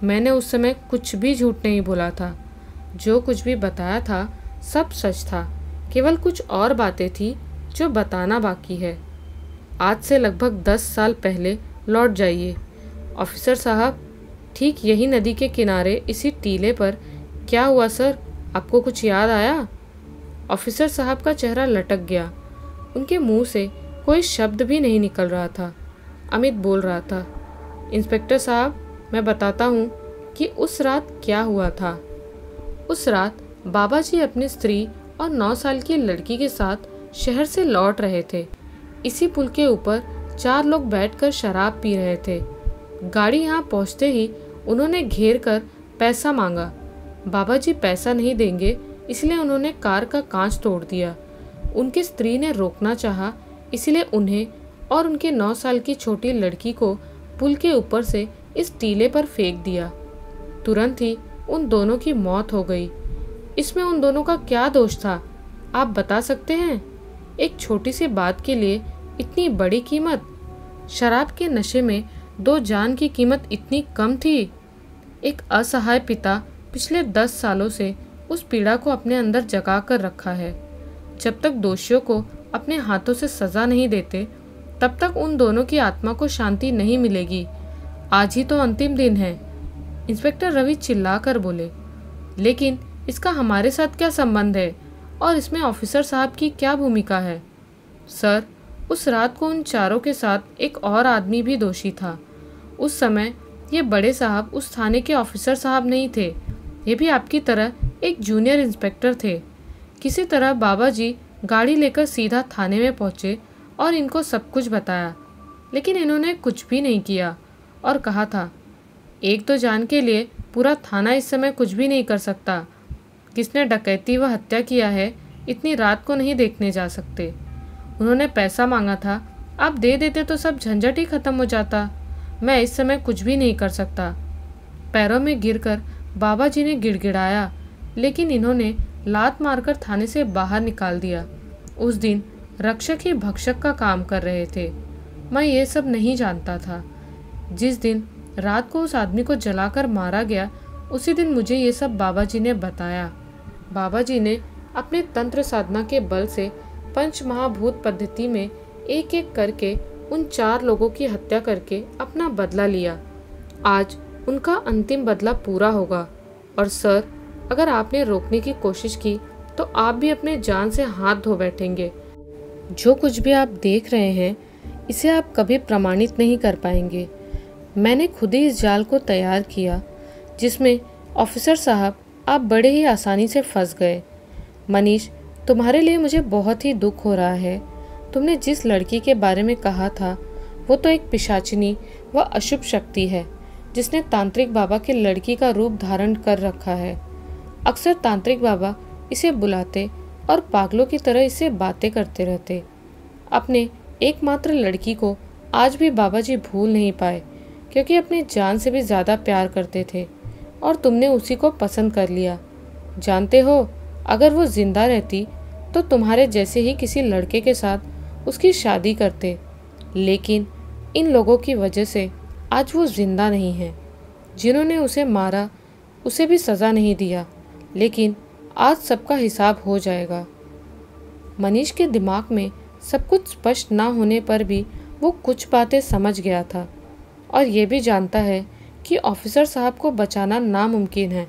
मैंने उस समय कुछ भी झूठ नहीं बोला था। जो कुछ भी बताया था सब सच था। केवल कुछ और बातें थी जो बताना बाकी है। आज से लगभग 10 साल पहले लौट जाइए। ऑफिसर साहब, ठीक यही नदी के किनारे इसी टीले पर क्या हुआ सर, आपको कुछ याद आया? ऑफिसर साहब का चेहरा लटक गया। उनके मुंह से कोई शब्द भी नहीं निकल रहा था। अमित बोल रहा था, इंस्पेक्टर साहब, मैं बताता हूँ कि उस रात क्या हुआ था। उस रात बाबा जी अपनी स्त्री और 9 साल की लड़की के साथ शहर से लौट रहे थे। इसी पुल के ऊपर 4 लोग बैठकर शराब पी रहे थे। गाड़ी यहाँ पहुँचते ही उन्होंने घेर कर पैसा मांगा। बाबा जी पैसा नहीं देंगे, इसलिए उन्होंने कार का कांच तोड़ दिया। उनकी स्त्री ने रोकना चाहा, इसलिए उन्हें और उनके 9 साल की छोटी लड़की को पुल के ऊपर से इस टीले पर फेंक दिया। तुरंत ही उन दोनों की मौत हो गई। इसमें उन दोनों का क्या दोष था, आप बता सकते हैं? एक छोटी सी बात के लिए इतनी बड़ी कीमत? शराब के नशे में 2 जान की कीमत इतनी कम थी? एक असहाय पिता पिछले 10 सालों से उस पीड़ा को अपने अंदर जगा कर रखा है। जब तक दोषियों को अपने हाथों से सजा नहीं देते, तब तक उन दोनों की आत्मा को शांति नहीं मिलेगी। आज ही तो अंतिम दिन है। इंस्पेक्टर रवि चिल्लाकर बोले, लेकिन इसका हमारे साथ क्या संबंध है और इसमें ऑफिसर साहब की क्या भूमिका है? सर, उस रात को उन चारों के साथ एक और आदमी भी दोषी था। उस समय ये बड़े साहब उस थाने के ऑफिसर साहब नहीं थे। ये भी आपकी तरह एक जूनियर इंस्पेक्टर थे। किसी तरह बाबा जी गाड़ी लेकर सीधा थाने में पहुंचे और इनको सब कुछ बताया, लेकिन इन्होंने कुछ भी नहीं किया और कहा था, एक तो जान के लिए पूरा थाना इस समय कुछ भी नहीं कर सकता। किसने डकैती व हत्या किया है, इतनी रात को नहीं देखने जा सकते। उन्होंने पैसा मांगा था, आप दे देते तो सब झंझट ही खत्म हो जाता। मैं इस समय कुछ भी नहीं कर सकता। पैरों में गिरकर बाबा जी ने गिड़गिड़ाया, लेकिन इन्होंने लात मारकर थाने से बाहर निकाल दिया। उस दिन रक्षक ही भक्षक का काम कर रहे थे। मैं ये सब नहीं जानता था। जिस दिन रात को उस आदमी को जलाकर मारा गया, उसी दिन मुझे ये सब बाबा जी ने बताया। बाबा जी ने अपने तंत्र साधना के बल से पंच महाभूत पद्धति में एक एक करके उन 4 लोगों की हत्या करके अपना बदला लिया। आज उनका अंतिम बदला पूरा होगा। और सर, अगर आपने रोकने की कोशिश की तो आप भी अपने जान से हाथ धो बैठेंगे। जो कुछ भी आप देख रहे हैं इसे आप कभी प्रमाणित नहीं कर पाएंगे। मैंने खुद ही इस जाल को तैयार किया जिसमें ऑफिसर साहब आप बड़े ही आसानी से फंस गए। मनीष, तुम्हारे लिए मुझे बहुत ही दुख हो रहा है। तुमने जिस लड़की के बारे में कहा था वो तो एक पिशाचिनी व अशुभ शक्ति है जिसने तांत्रिक बाबा की लड़की का रूप धारण कर रखा है। अक्सर तांत्रिक बाबा इसे बुलाते और पागलों की तरह इससे बातें करते रहते। अपने एकमात्र लड़की को आज भी बाबा जी भूल नहीं पाए क्योंकि अपनी जान से भी ज़्यादा प्यार करते थे और तुमने उसी को पसंद कर लिया। जानते हो, अगर वो जिंदा रहती तो तुम्हारे जैसे ही किसी लड़के के साथ उसकी शादी करते, लेकिन इन लोगों की वजह से आज वो जिंदा नहीं है। जिन्होंने उसे मारा उसे भी सज़ा नहीं दिया, लेकिन आज सबका हिसाब हो जाएगा। मनीष के दिमाग में सब कुछ स्पष्ट ना होने पर भी वो कुछ बातें समझ गया था और ये भी जानता है कि ऑफिसर साहब को बचाना नामुमकिन है।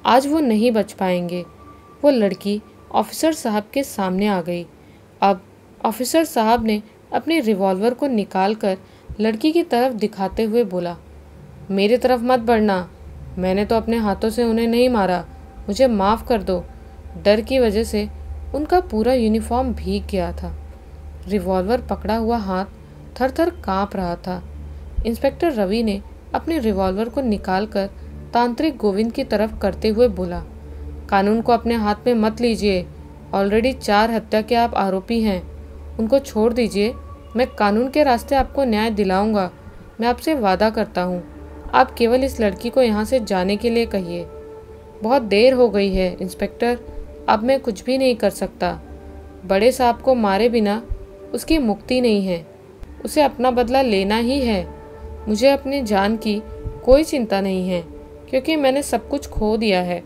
आज वो नहीं बच पाएंगे। वो लड़की ऑफिसर साहब के सामने आ गई। अब ऑफिसर साहब ने अपने रिवॉल्वर को निकालकर लड़की की तरफ दिखाते हुए बोला, मेरी तरफ मत बढ़ना, मैंने तो अपने हाथों से उन्हें नहीं मारा, मुझे माफ़ कर दो। डर की वजह से उनका पूरा यूनिफॉर्म भीग गया था। रिवॉल्वर पकड़ा हुआ हाथ थर थर काँप रहा था। इंस्पेक्टर रवि ने अपने रिवॉल्वर को निकालकर तांत्रिक गोविंद की तरफ करते हुए बोला, कानून को अपने हाथ में मत लीजिए। ऑलरेडी 4 हत्या के आप आरोपी हैं, उनको छोड़ दीजिए। मैं कानून के रास्ते आपको न्याय दिलाऊंगा। मैं आपसे वादा करता हूँ। आप केवल इस लड़की को यहाँ से जाने के लिए कहिए। बहुत देर हो गई है इंस्पेक्टर, अब मैं कुछ भी नहीं कर सकता। बड़े साहब को मारे बिना उसकी मुक्ति नहीं है, उसे अपना बदला लेना ही है। मुझे अपनी जान की कोई चिंता नहीं है क्योंकि मैंने सब कुछ खो दिया है।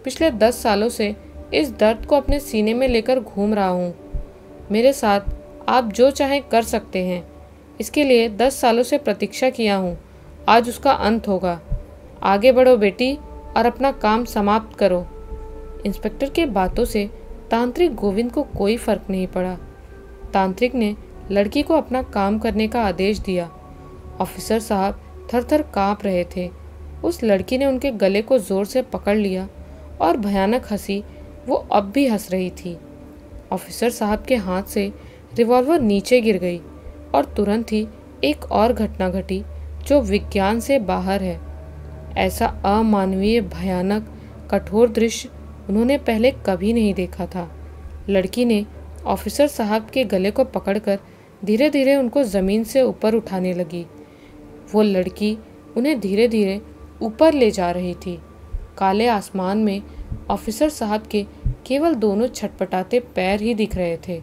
पिछले 10 सालों से इस दर्द को अपने सीने में लेकर घूम रहा हूँ। मेरे साथ आप जो चाहें कर सकते हैं। इसके लिए 10 सालों से प्रतीक्षा किया हूँ, आज उसका अंत होगा। आगे बढ़ो बेटी और अपना काम समाप्त करो। इंस्पेक्टर के बातों से तांत्रिक गोविंद को कोई फर्क नहीं पड़ा। तांत्रिक ने लड़की को अपना काम करने का आदेश दिया। ऑफिसर साहब थर थर काँप रहे थे। उस लड़की ने उनके गले को जोर से पकड़ लिया और भयानक हंसी वो अब भी हंस रही थी। ऑफिसर साहब के हाथ से रिवॉल्वर नीचे गिर गई और तुरंत ही एक और घटना घटी जो विज्ञान से बाहर है। ऐसा अमानवीय, भयानक, कठोर दृश्य उन्होंने पहले कभी नहीं देखा था। लड़की ने ऑफिसर साहब के गले को पकड़कर धीरे धीरे उनको ज़मीन से ऊपर उठाने लगी। वो लड़की उन्हें धीरे धीरे ऊपर ले जा रही थी। काले आसमान में ऑफिसर साहब के केवल दोनों छटपटाते पैर ही दिख रहे थे।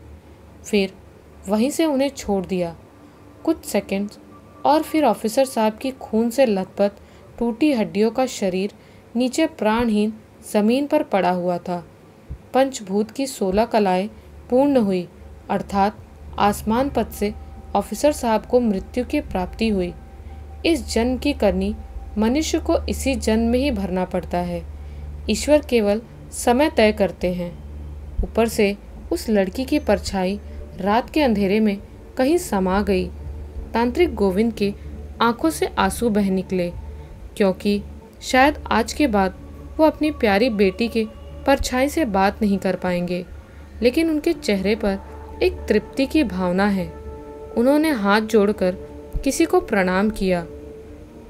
फिर वहीं से उन्हें छोड़ दिया। कुछ सेकंड्स और फिर ऑफिसर साहब की खून से लथपथ टूटी हड्डियों का शरीर नीचे प्राणहीन जमीन पर पड़ा हुआ था। पंचभूत की 16 कलाएं पूर्ण हुई, अर्थात आसमान पथ से ऑफिसर साहब को मृत्यु की प्राप्ति हुई। इस जन्म की करनी मनुष्य को इसी जन्म में ही भरना पड़ता है। ईश्वर केवल समय तय करते हैं। ऊपर से उस लड़की की परछाई रात के अंधेरे में कहीं समा गई। तांत्रिक गोविंद के आंखों से आंसू बह निकले क्योंकि शायद आज के बाद वो अपनी प्यारी बेटी के परछाई से बात नहीं कर पाएंगे, लेकिन उनके चेहरे पर एक तृप्ति की भावना है। उन्होंने हाथ जोड़कर किसी को प्रणाम किया।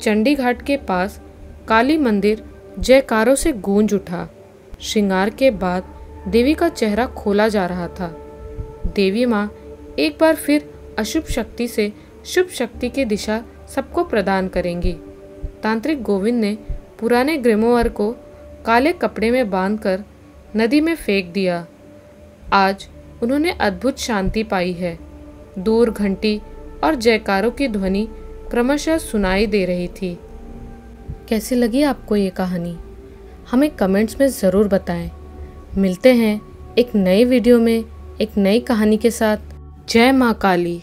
चंडी घाट के पास काली मंदिर जयकारों से गूंज उठा। श्रृंगार के बाद देवी का चेहरा खोला जा रहा था। देवी माँ एक बार फिर अशुभ शक्ति से शुभ शक्ति की दिशा सबको प्रदान करेंगी। तांत्रिक गोविंद ने पुराने ग्रिमोवर को काले कपड़े में बांधकर नदी में फेंक दिया। आज उन्होंने अद्भुत शांति पाई है। दूर घंटी और जयकारों की ध्वनि क्रमशः सुनाई दे रही थी। कैसी लगी आपको ये कहानी? हमें कमेंट्स में ज़रूर बताएं। मिलते हैं एक नए वीडियो में एक नई कहानी के साथ। जय माँ काली।